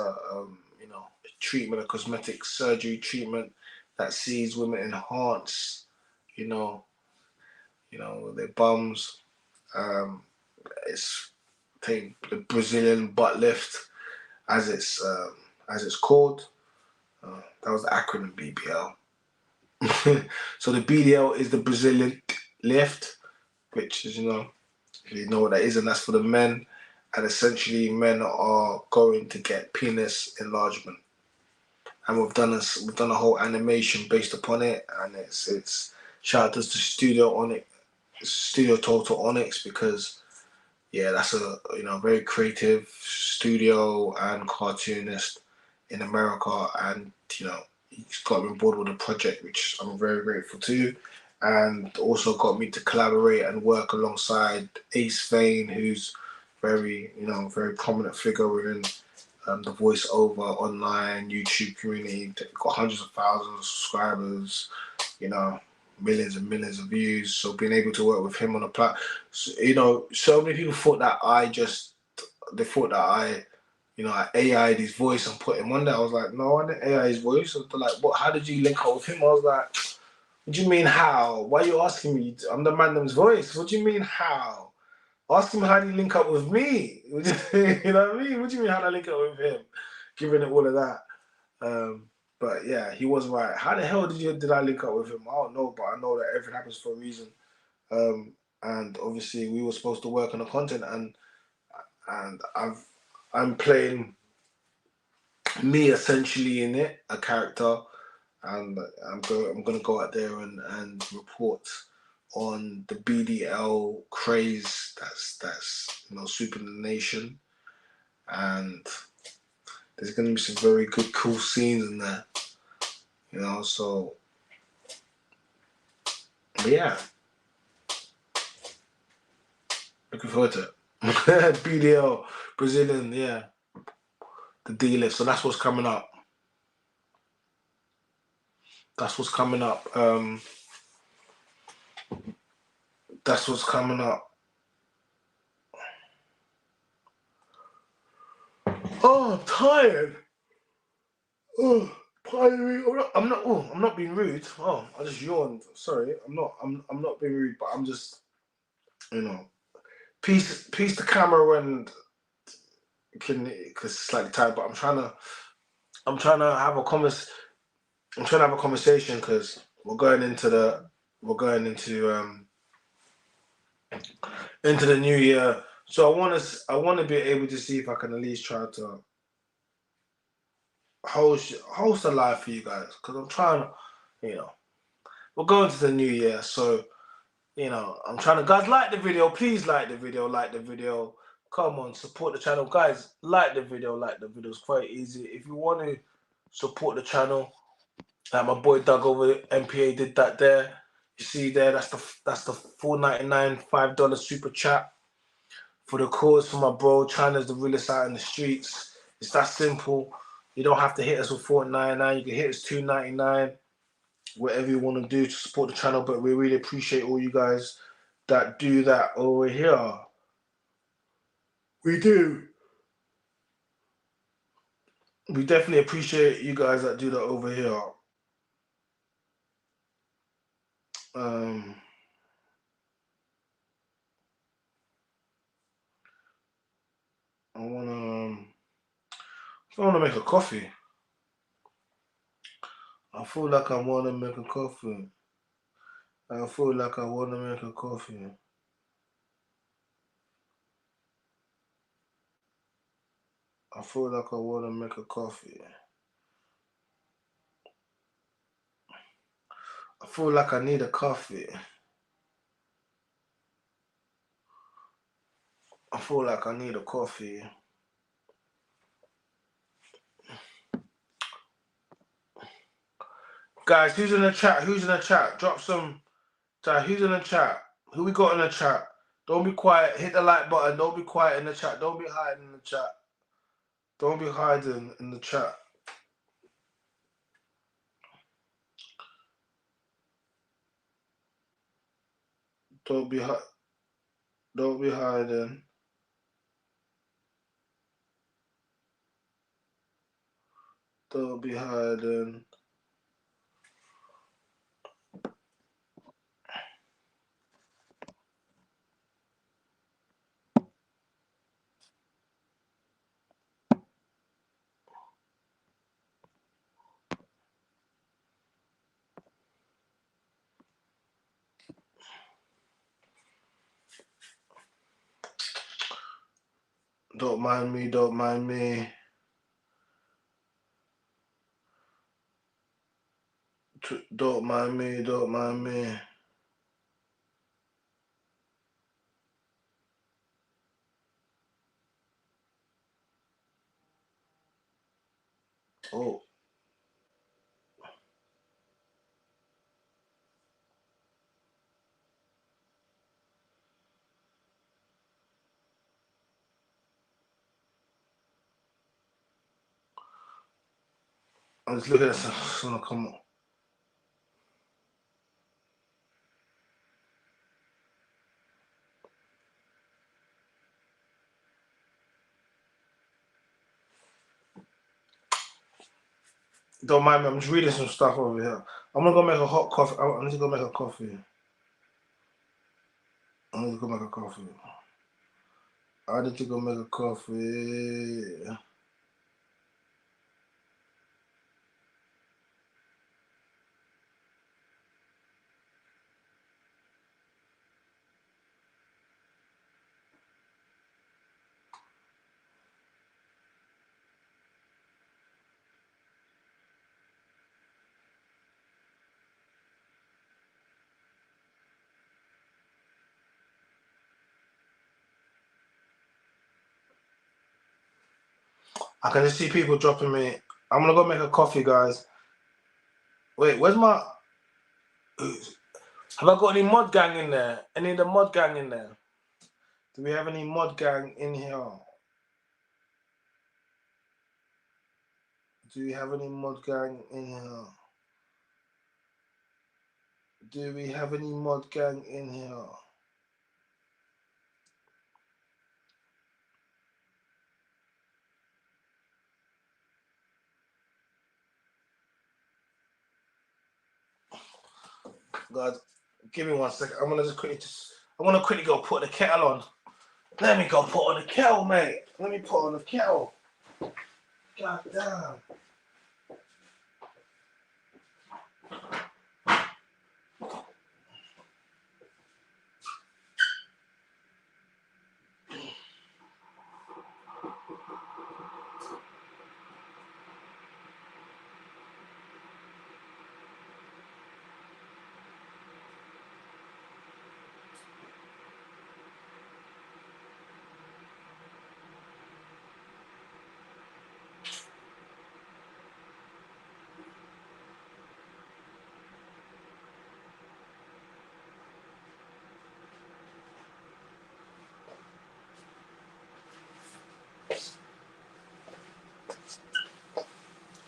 treatment, a cosmetic surgery treatment that sees women enhance, their bums. It's the Brazilian butt lift, as it's called. That was the acronym BBL. So the BDL is the Brazilian lift, which is if you know what that is, and that's for the men. And essentially, men are going to get penis enlargement. And we've done a whole animation based upon it, and it's shout out to Studio Total Onyx, because that's a very creative studio and cartoonist in America, and he's got me on board with the project, which I'm very grateful to, and also got me to collaborate and work alongside Ace Vane, who's very prominent figure within the voiceover online YouTube community. Got hundreds of thousands of subscribers, millions and millions of views. So being able to work with him on a platform, so many people thought that I AI'd his voice and put him on there. I was like, no, I didn't AI his voice. So they're like, what? How did you link up with him? I was like, what do you mean how? Why are you asking me? I'm the man's voice. What do you mean how? Ask him how do you link up with me? You know what I mean? What do you mean how do I link up with him? Giving it all of that. But yeah, he was right. How the hell did I link up with him? I don't know, but I know that everything happens for a reason. and obviously we were supposed to work on the content, and I'm playing me essentially in it, a character, and I'm gonna go out there and report on the BDL craze that's sweeping the nation, and there's gonna be some very good cool scenes in there, so but yeah, looking forward to it. BDL Brazilian, yeah, the D-list. So that's what's coming up. That's what's coming up. That's what's coming up. Oh, I'm tired. Oh, pardon me. I'm not being rude. Oh, I just yawned. Sorry. I'm not being rude, but I'm just, peace to camera and because it's slightly tired, but I'm trying to have a conversation because we're going into the new year. So I want to be able to see if I can at least try to host a live for you guys, because I'm trying to, we're going to the new year. So, I'm trying to, guys, like the video. Please like the video. Come on, support the channel. Guys, like the video. It's quite easy. If you want to support the channel, like my boy Doug over MPA did that there. You see there, that's the $4.99 $5 super chat for the cause for my bro. China's the realest out in the streets. It's that simple. You don't have to hit us with $4.99. You can hit us $2.99. Whatever you want to do to support the channel. But we really appreciate all you guys that do that over here. We do. We definitely appreciate you guys that do that over here. I wanna make a coffee. I feel like I wanna make a coffee. I feel like I wanna make a coffee. I feel like I wanna make a coffee. I feel like I need a coffee. I feel like I need a coffee. Guys, who's in the chat? Who's in the chat? Drop some. Who's in the chat? Who we got in the chat? Don't be quiet. Hit the like button. Don't be quiet in the chat. Don't be hiding in the chat. Don't be hiding in the chat. Don't be hiding. Don't be hiding. Don't be hiding. Don't mind me. Don't mind me. Don't mind me. Don't mind me. Oh. I'm just looking at someone come on. Don't mind me. I'm just reading some stuff over here. I'm gonna go make a hot coffee. I need to go make a coffee. I need to go make a coffee. I need to go make a coffee. I can just see people dropping me. I'm gonna go make a coffee, guys. Wait, where's my? Have I got any mod gang in there? Any of the mod gang in there? Do we have any mod gang in here? Do we have any mod gang in here? Do we have any mod gang in here? God, give me 1 second. I'm gonna quickly go put the kettle on. Let me go put on the kettle, mate. Let me put on the kettle. God damn.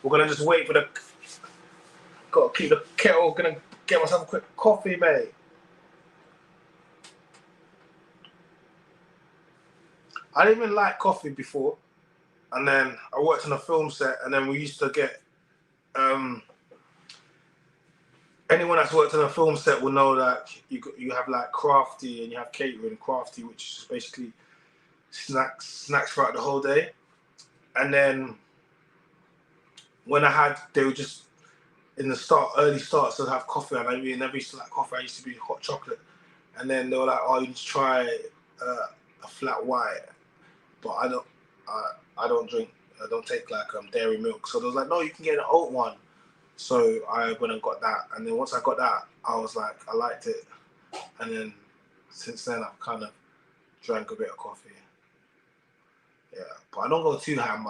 We're gonna just wait for the. Gotta keep the kettle. Gonna get myself a quick coffee, mate. I didn't even like coffee before, and then I worked on a film set, and then we used to get. Anyone that's worked on a film set will know that you have like crafty and you have catering. Crafty, which is basically snacks throughout the whole day, and then when they were just in the early starts, they'd have coffee, and I never used to like coffee. I used to be hot chocolate, and then they were like, "Oh, you need to try a flat white," but I don't drink. I don't take like dairy milk. So they was like, "No, you can get an oat one." So I went and got that, and then once I got that, I was like, I liked it, and then since then I've kind of drank a bit of coffee. Yeah, but I don't go too ham.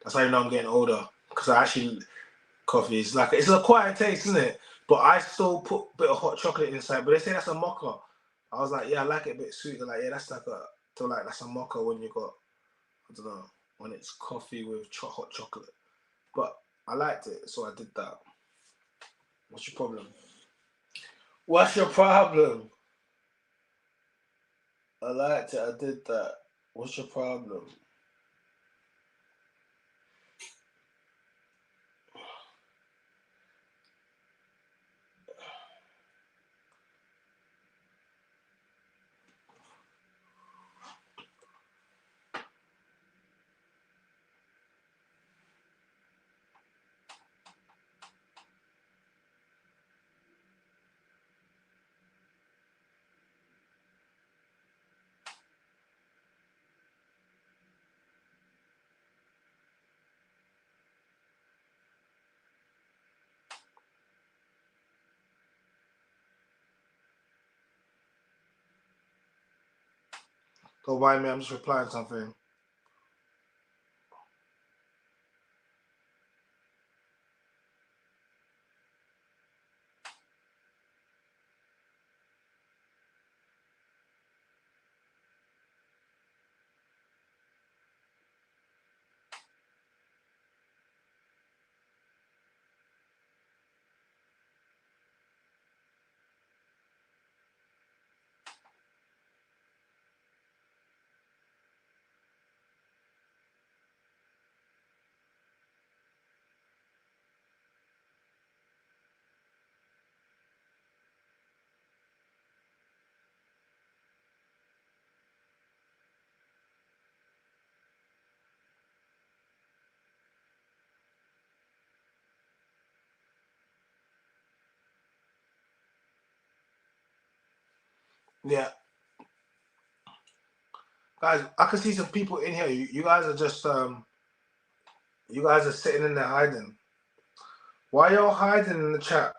That's how you know I'm getting older, because I actually coffee is like it's a quiet taste, isn't it? But I still put a bit of hot chocolate inside. But they say that's a mocha. I was like, yeah, I like it a bit sweet. They're like, yeah, that's a mocha when you got, I don't know, when it's coffee with hot chocolate. But I liked it, so I did that. What's your problem? What's your problem? I liked it. I did that. What's your problem? Don't mind me. I'm just replying something. Yeah. Guys, I can see some people in here. You guys are just you guys are sitting in there hiding. Why y'all hiding in the chat?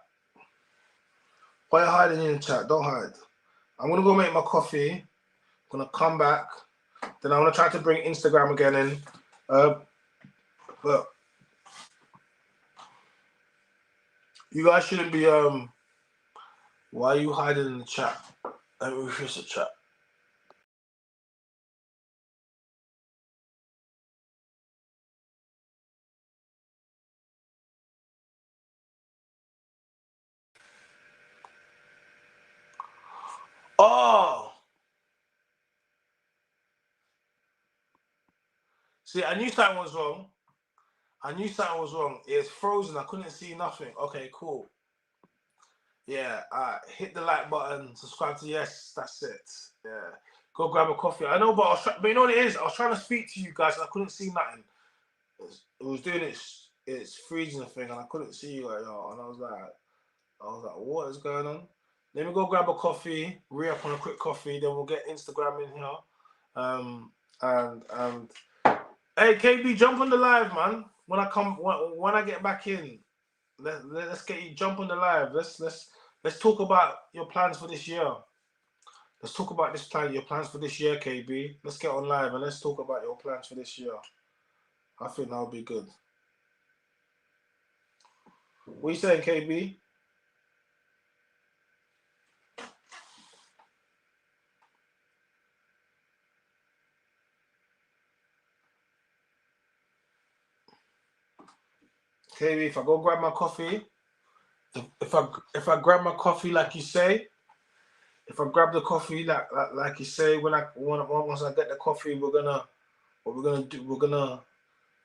Why you hiding in the chat? Don't hide. I'm gonna go make my coffee. I'm gonna come back. Then I want to try to bring Instagram again in. But you guys shouldn't be why are you hiding in the chat? Let me refresh the chat. Oh, see, I knew something was wrong. It's frozen. I couldn't see nothing. Okay, cool. Yeah, hit the like button, subscribe to yes, that's it. Yeah, go grab a coffee. I know, but you know what it is? I was trying to speak to you guys and I couldn't see nothing. It was doing its freezing thing and I couldn't see you like that. And I was like, what is going on? Let me go grab a coffee, re-up on a quick coffee, then we'll get Instagram in here. And hey, KB, jump on the live, man. When I get back in, let's get you jump on the live. Let's talk about your plans for this year. Let's talk about your plans for this year, KB. Let's get on live and let's talk about your plans for this year. I think that'll be good. What are you saying, KB? KB, if I go grab my coffee, if I grab my coffee like you say, if I grab the coffee like you say, once I get the coffee, we're gonna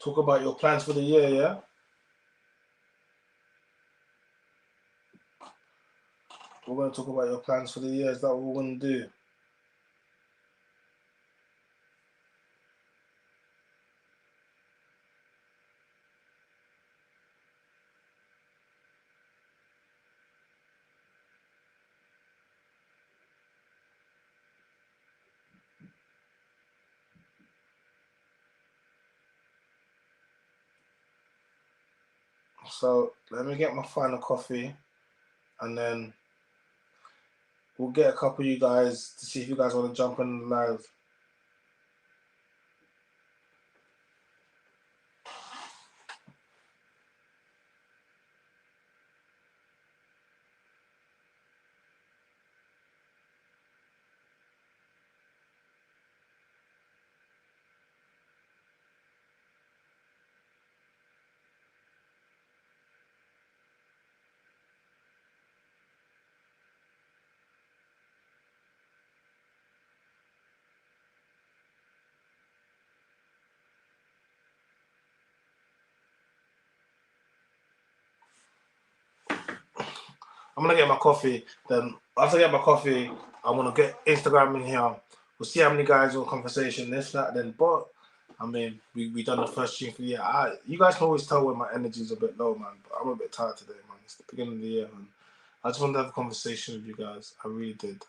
talk about your plans for the year, yeah? We're gonna talk about your plans for the year. Is that what we're gonna do? So let me get my final coffee, and then we'll get a couple of you guys to see if you guys want to jump in live. I'm gonna get my coffee. Then after I get my coffee, I'm gonna get Instagram in here. We'll see how many guys on conversation. This, that, then. But I mean, we done the first stream for the year. You guys can always tell when my energy is a bit low, man. But I'm a bit tired today, man. It's the beginning of the year, man. I just wanted to have a conversation with you guys. I really did.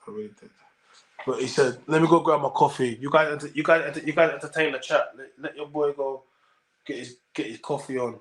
But he said, "Let me go grab my coffee. You guys entertain the chat. Let your boy go get his coffee on."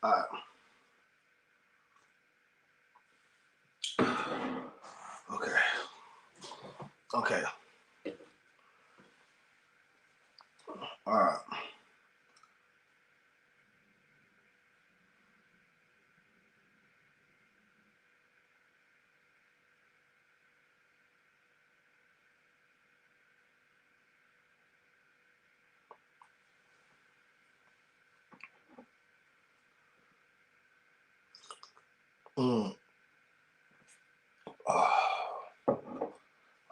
Alright. Okay. Okay. Alright. Mm.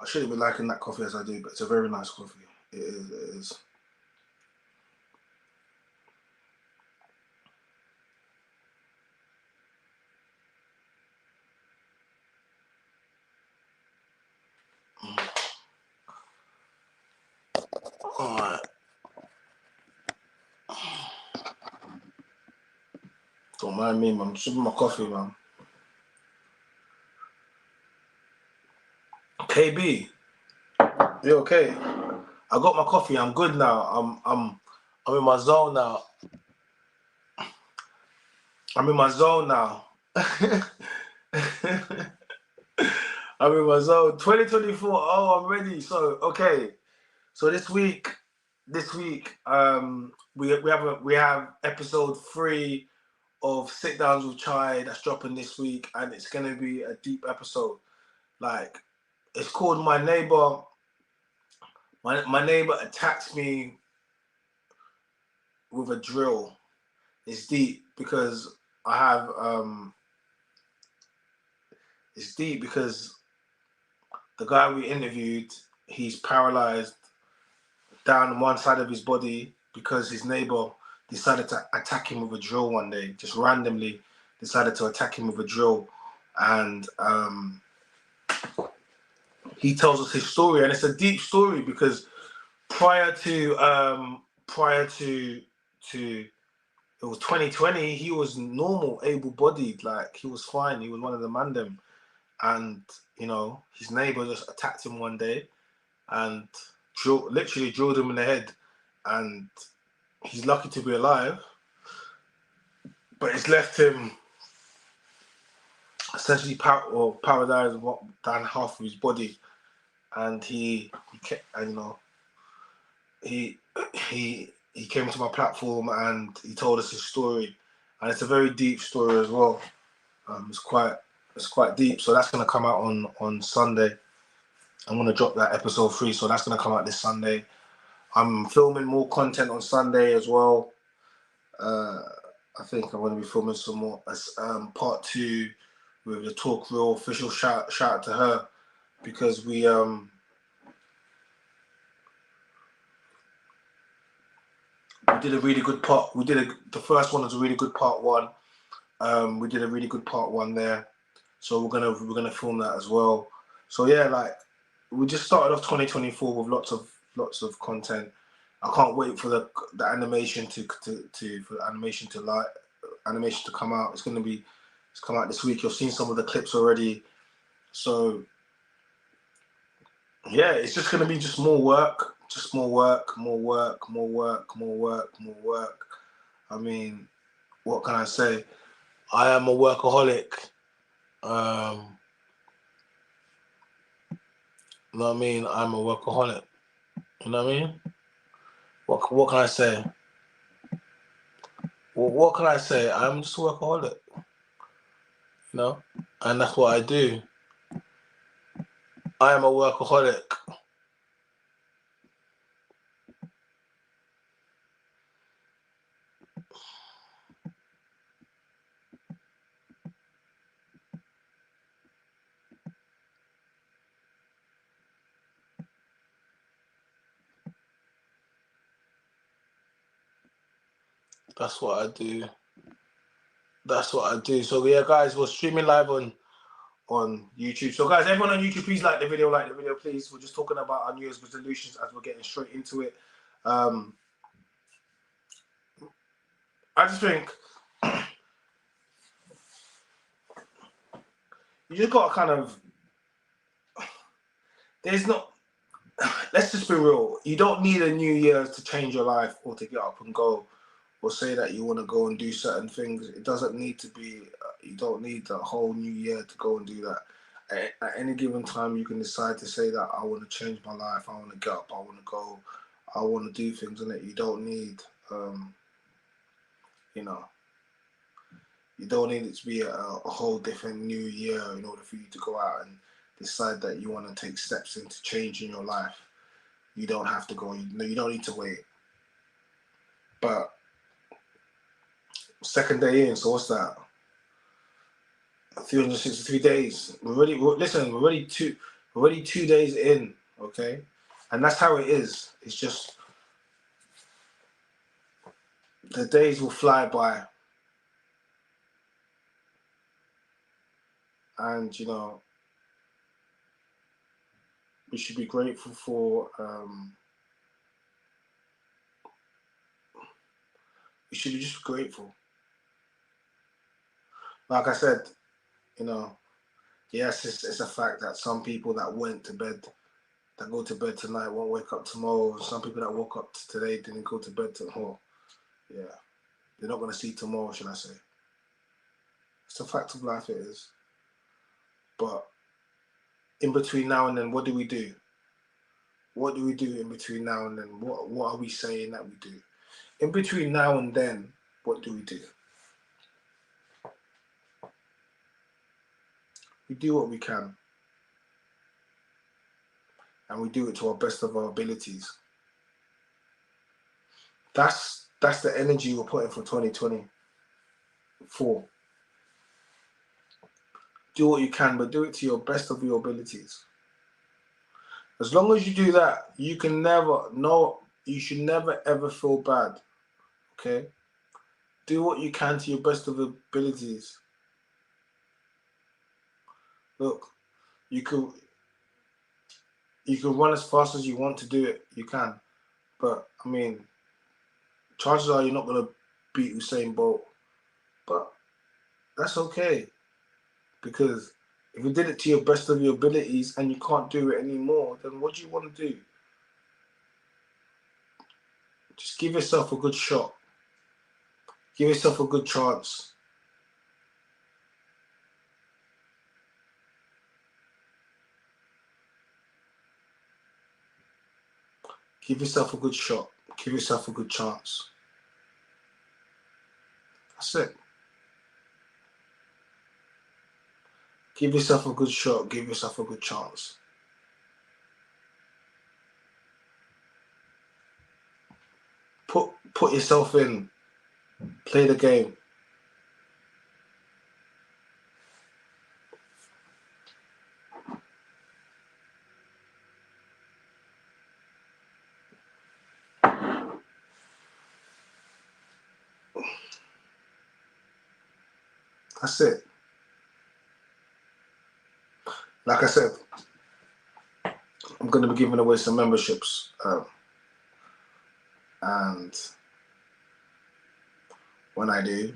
I shouldn't be liking that coffee as I do, but it's a very nice coffee. It is. It is. Alright. Don't mind me, man. I'm sipping my coffee, man. KB, you okay? I got my coffee. I'm good now. I'm in my zone now. I'm in my zone now. I'm in my zone. 2024. Oh, I'm ready. So okay. So this week, we have episode 3 of Sit Downs with Chai that's dropping this week, and it's gonna be a deep episode. Like, it's called My Neighbor. My neighbor attacked me with a drill. It's deep because I have it's deep because the guy we interviewed, he's paralyzed down one side of his body because his neighbor decided to attack him with a drill one day, just randomly decided to attack him with a drill. And he tells us his story, and it's a deep story because prior to it was 2020, he was normal, able-bodied, like he was fine, he was one of the mandem. And his neighbor just attacked him one day and literally drilled him in the head, and he's lucky to be alive, but it's left him essentially paralyzed down half of his body. And he came to my platform and he told us his story, and it's a very deep story as well. It's quite deep. So that's gonna come out on Sunday. I'm gonna drop that episode 3, so that's gonna come out this Sunday. I'm filming more content on Sunday as well. I think I'm gonna be filming some more part 2 with the Talk Real official. Shout out to her, because we did a really good part. The first one was a really good part 1. We did a really good part 1 there, so we're gonna film that as well. So yeah, like, we just started off 2024 with lots of content. I can't wait for the animation to come out. It's come out this week. You've seen some of the clips already. So yeah, it's just gonna be just more work, more work. I mean, what can I say? I am a workaholic. You know what I mean? I'm a workaholic. You know what I mean? What can I say? Well, what can I say? I'm just a workaholic. And that's what I do. I am a workaholic. That's what I do. So yeah, guys, we're streaming live on YouTube. So guys, everyone on YouTube, please like the video, please. We're just talking about our New Year's resolutions as we're getting straight into it. I just think you just got to kind of, let's just be real. You don't need a new year to change your life or to get up and go or say that you want to go and do certain things. It doesn't need to be, you don't need the whole new year to go and do that. At any given time, you can decide to say that I want to change my life, I want to get up, I want to go, I want to do things, and that you don't need, you know, you don't need it to be a whole different new year in order for you to go out and decide that you want to take steps into changing your life. You don't have to go, you don't need to wait. But second day in, so what's that? 363 days. We're already 2 days in, okay? And that's how it is. It's just the days will fly by. And we should be grateful for we should be just grateful. Like I said, yes, it's a fact that some people that went to bed, that go to bed tonight, won't wake up tomorrow. Some people that woke up today didn't go to bed tomorrow. Yeah, they're not going to see tomorrow, should I say. It's a fact of life, it is. But in between now and then, what do we do? What do we do in between now and then? What are we saying that we do? In between now and then, what do we do? We do what we can. And we do it to our best of our abilities. That's the energy we're putting for 2024. Do what you can, but do it to your best of your abilities. As long as you do that, you should never ever feel bad. Okay? Do what you can to your best of abilities. Look, you can run as fast as you want to do it. You can. But, I mean, chances are you're not going to beat Usain Bolt. But that's okay. Because if you did it to your best of your abilities and you can't do it anymore, then what do you want to do? Just give yourself a good shot. Give yourself a good chance. Give yourself a good shot. Give yourself a good chance. That's it. Give yourself a good shot. Give yourself a good chance. Put yourself in. Play the game. That's it. Like I said, I'm going to be giving away some memberships. And when I do,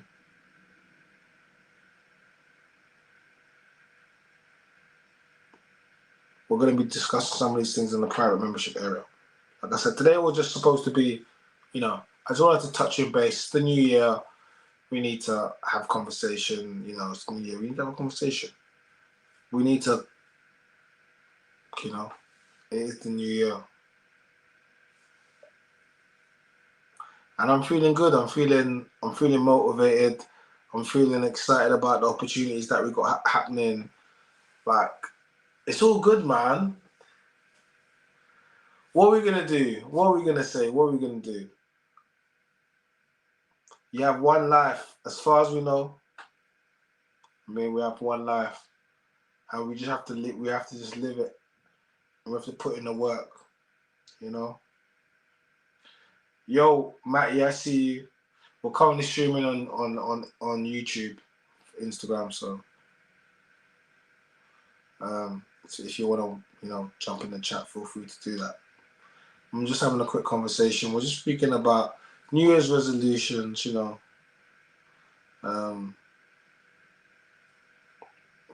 we're going to be discussing some of these things in the private membership area. Like I said, today was just supposed to be, I just wanted to touch your base. The new year, we need to have conversation. It's the new year. We need to have a conversation. We need to, it is the new year. And I'm feeling good. I'm feeling motivated. I'm feeling excited about the opportunities that we got happening. Like, it's all good, man. What are we gonna do? What are we gonna say? What are we gonna do? You have one life, as far as we know. We have one life, and we just have to live. We have to just live it. We have to put in the work. Yo, Matty, I see you. We're currently streaming on YouTube, Instagram. So if you want to, jump in the chat, feel free to do that. I'm just having a quick conversation. We're just speaking about New Year's resolutions,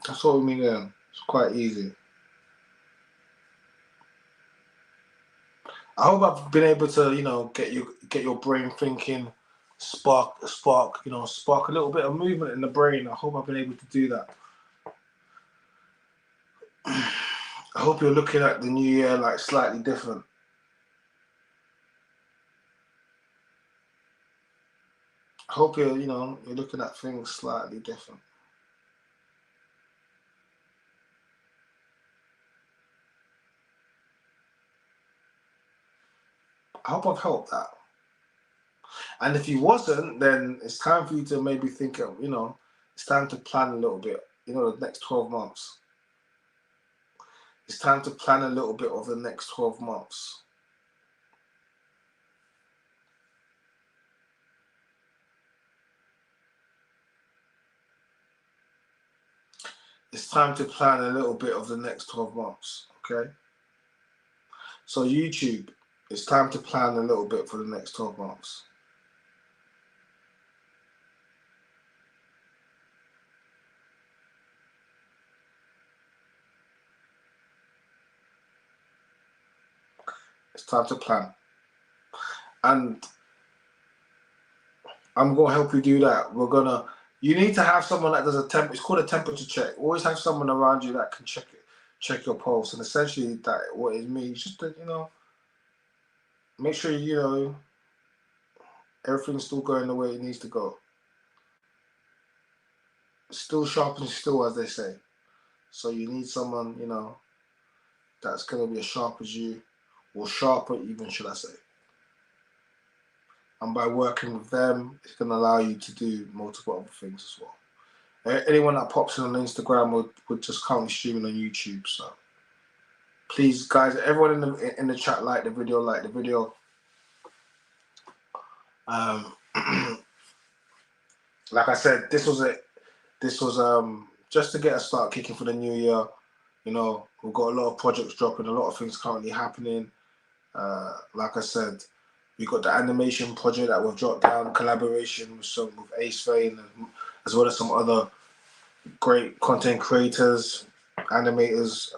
That's what we mean. It's quite easy. I hope I've been able to, you know, get your brain thinking, spark, you know, spark a little bit of movement in the brain. I hope I've been able to do that. I hope you're looking at the new year like slightly different. I hope you're looking at things slightly different. I hope I've helped that. And if you wasn't, then it's time for you to maybe think of, it's time to plan a little bit, the next 12 months. It's time to plan a little bit of the next 12 months. It's time to plan a little bit of the next 12 months, okay? So YouTube, it's time to plan a little bit for the next 12 months. It's time to plan. And I'm going to help you do that. You need to have someone that does it's called a temperature check. Always have someone around you that can check your pulse. And essentially that what it means, just to, make sure, everything's still going the way it needs to go. Still sharp and still, as they say. So you need someone, that's going to be as sharp as you, or sharper even, should I say. And by working with them, it's going to allow you to do multiple other things as well. Anyone that pops in on Instagram would just currently streaming on YouTube. So please, guys, everyone in the chat, like the video. Like I said, this was just to get a start kicking for the new year. We've got a lot of projects dropping, a lot of things currently happening. Like I said, we got the animation project that we've dropped down, collaboration with Ace Vane, as well as some other great content creators, animators,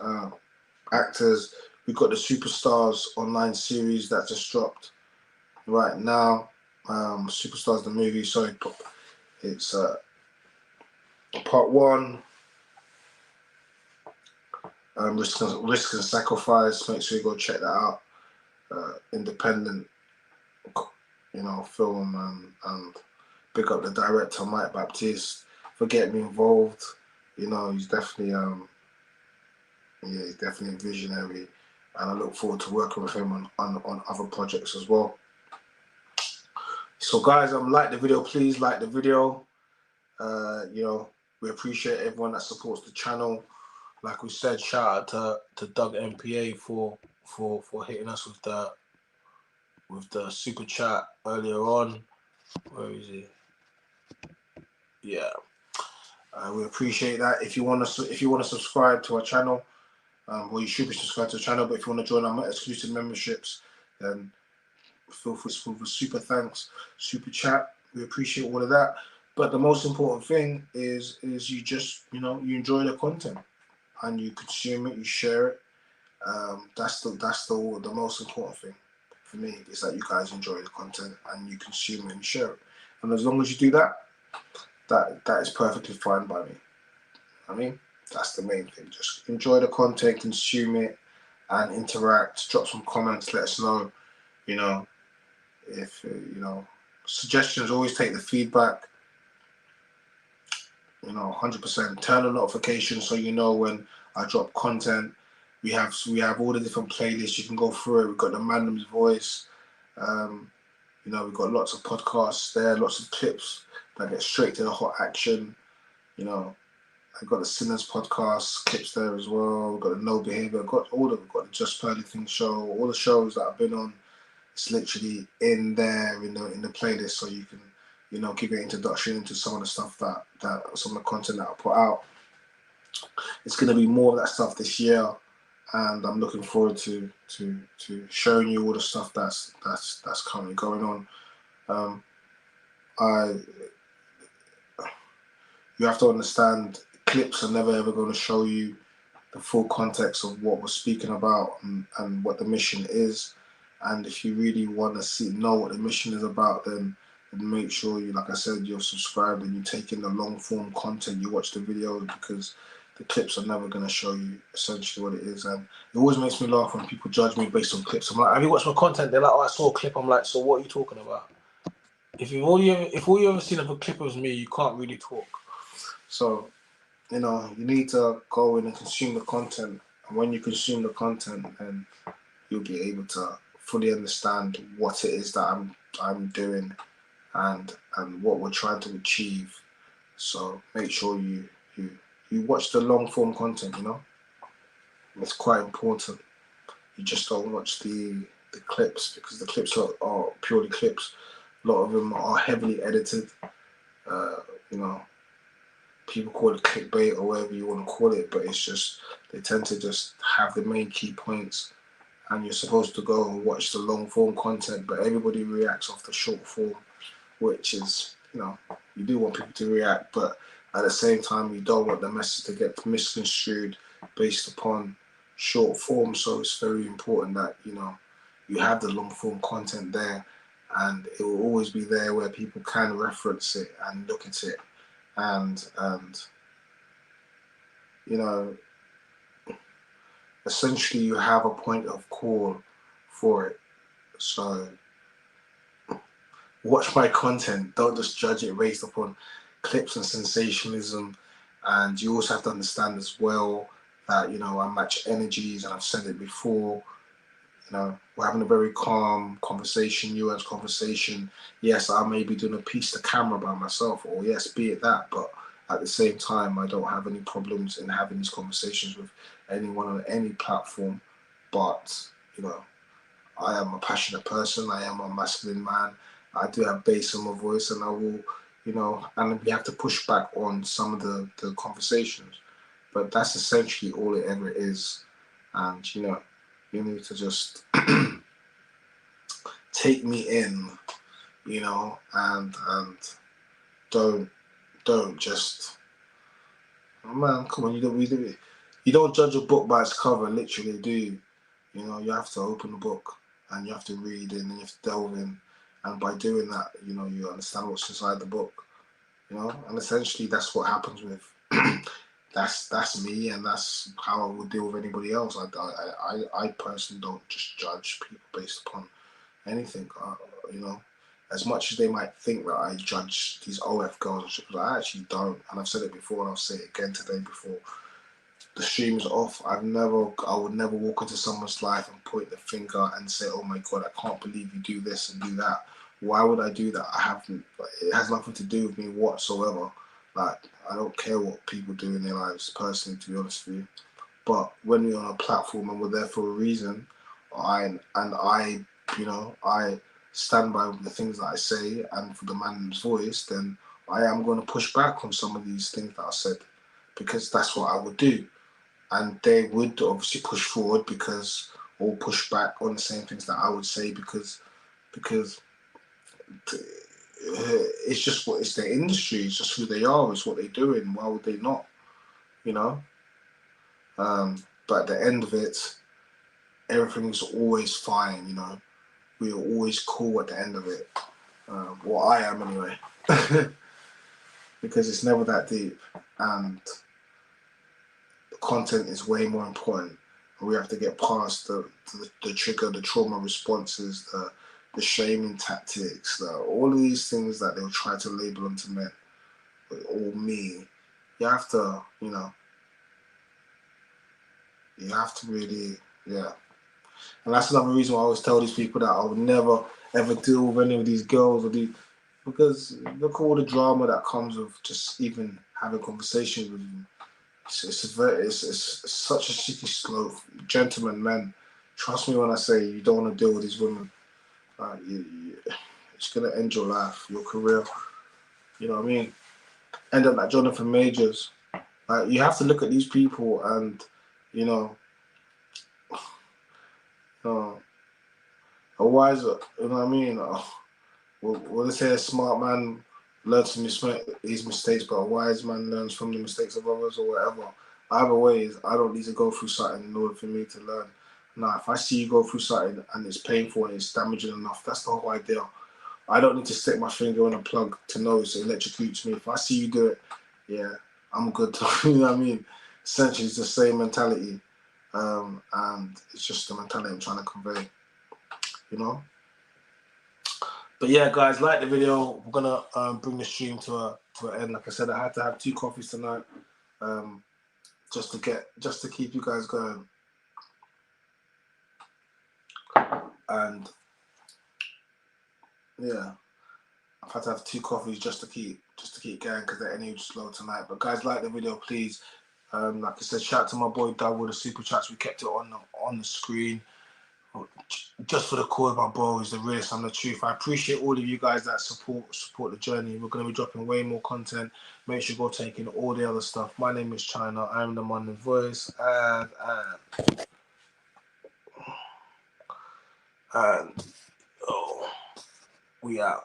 actors. We've got the Superstars online series that just dropped right now. Superstars the movie, sorry, it's part 1. Risk and Sacrifice. Make sure you go check that out. Independent, film, and big up the director Mike Baptiste for getting me involved. He's definitely he's definitely a visionary, and I look forward to working with him on other projects as well. So guys, like the video, please like the video. We appreciate everyone that supports the channel. Like we said, shout out to Doug MPA for hitting us with the super chat earlier on. Where is he? Yeah, we appreciate that. If you want to subscribe to our channel, well, you should be subscribed to the channel. But if you want to join our exclusive memberships, then feel free to super thanks, super chat. We appreciate all of that. But the most important thing is you just you enjoy the content and you consume it, you share it. That's the most important thing for me, is that you guys enjoy the content and you consume it and share it. And as long as you do that, that is perfectly fine by me. I mean, that's the main thing. Just enjoy the content, consume it, and interact. Drop some comments. Let us know. If suggestions. Always take the feedback. 100%. Turn on notifications so you know when I drop content. We have all the different playlists. You can go through it. We've got the Mandom's Voice. We've got lots of podcasts there, lots of clips that get straight to the hot action. I've got the Sinners podcast clips there as well. We've got the No Behavior. We've got the Just Pearly Thing show. All the shows that I've been on, it's literally in there in the playlist, so you can give an introduction into some of the stuff that some of the content that I put out. It's going to be more of that stuff this year, and I'm looking forward to showing you all the stuff that's currently going on. You have to understand, clips are never ever going to show you the full context of what we're speaking about and what the mission is. And if you really want to know what the mission is about, then make sure you, like I said, you're subscribed and you take in the long form content. You watch the videos, because the clips are never going to show you essentially what it is. And it always makes me laugh when people judge me based on clips. I'm like, have you watched my content? They're like, oh, I saw a clip. I'm like, so what are you talking about? If all you ever seen of a clip of me, you can't really talk. So, you know, you need to go in and consume the content. And when you consume the content, then you'll be able to fully understand what it is that I'm doing and what we're trying to achieve. So make sure you watch the long form content, you know. It's quite important. You just don't watch the clips, because the clips are purely clips. A lot of them are heavily edited. You know, people call it clickbait or whatever you want to call it, but it's just, they tend to just have the main key points, and you're supposed to go and watch the long form content, but everybody reacts off the short form, which is, you know, you do want people to react, but at the same time you don't want the message to get misconstrued based upon short form. So it's very important that, you know, you have the long form content there, and it will always be there where people can reference it and look at it, and you know, essentially you have a point of call for it. So watch my content, don't just judge it based upon clips and sensationalism. And you also have to understand as well that, you know, I match energies, and I've said it before. You know, we're having a very calm conversation, nuanced conversation. Yes, I may be doing a piece to camera by myself, or yes, be it that, but at the same time, I don't have any problems in having these conversations with anyone on any platform. But, you know, I am a passionate person. I am a masculine man. I do have bass in my voice, and I will, you know, and we have to push back on some of the conversations. But that's essentially all it ever is. And, you know, you need to just take me in, you know, and don't just, oh man, come on, you don't judge a book by its cover, literally, do you? You know, you have to open the book and you have to read in and you have to delve in, and by doing that, you know, you understand what's inside the book, you know, and essentially that's what happens with that's me, and that's how I would deal with anybody else. I personally don't just judge people based upon anything, you know. As much as they might think that I judge these OF girls, I actually don't, and I've said it before, and I'll say it again today before the stream is off. I would never walk into someone's life and point the finger and say, "Oh my God, I can't believe you do this and do that." Why would I do that? It has nothing to do with me whatsoever. Like, I don't care what people do in their lives personally, to be honest with you. But when we're on a platform and we're there for a reason, you know, I stand by the things that I say, and for the man's voice, then I am going to push back on some of these things that I said, because that's what I would do. And they would obviously push forward or push back on the same things that I would say, because it's just it's their industry, it's just who they are, it's what they're doing. Why would they not? You know. But at the end of it, everything's always fine. You know, we are always cool at the end of it. Well, I am anyway, because it's never that deep, and the content is way more important. And we have to get past the trigger, the trauma responses, the shaming tactics, all of these things that they'll try to label onto men, or me. You have to, you know, you have to really, yeah. And that's another reason why I always tell these people that I would never ever deal with any of these girls, because look at all the drama that comes with just even having conversations with them. It's such a shitty slope. Gentlemen, men, trust me when I say you don't want to deal with these women. It's gonna end your life, your career. You know what I mean? End up like Jonathan Majors. You have to look at these people, and you know, a wiser. You know what I mean? Well, they say a smart man learns from his mistakes, but a wise man learns from the mistakes of others, or whatever. Either way, I don't need to go through something in order for me to learn. Nah, if I see you go through something and it's painful and it's damaging enough, that's the whole idea. I don't need to stick my finger in a plug to know it electrocutes me. If I see you do it, yeah, I'm good. You know what I mean? Essentially, it's the same mentality. And it's just the mentality I'm trying to convey, you know? But yeah, guys, like the video. We're gonna bring the stream to an end. Like I said, I had to have 2 coffees tonight, just to keep you guys going. And yeah, I've had to have 2 coffees just to keep going because the energy was slow tonight. But guys, like the video, please. Like I said, shout out to my boy Doug with the super chats. We kept it on the screen. Just for the cause, my bro is the realest and the truth. I appreciate all of you guys that support the journey. We're going to be dropping way more content. Make sure you go take in all the other stuff. My name is China. I'm the Monday Voice, and oh, we out.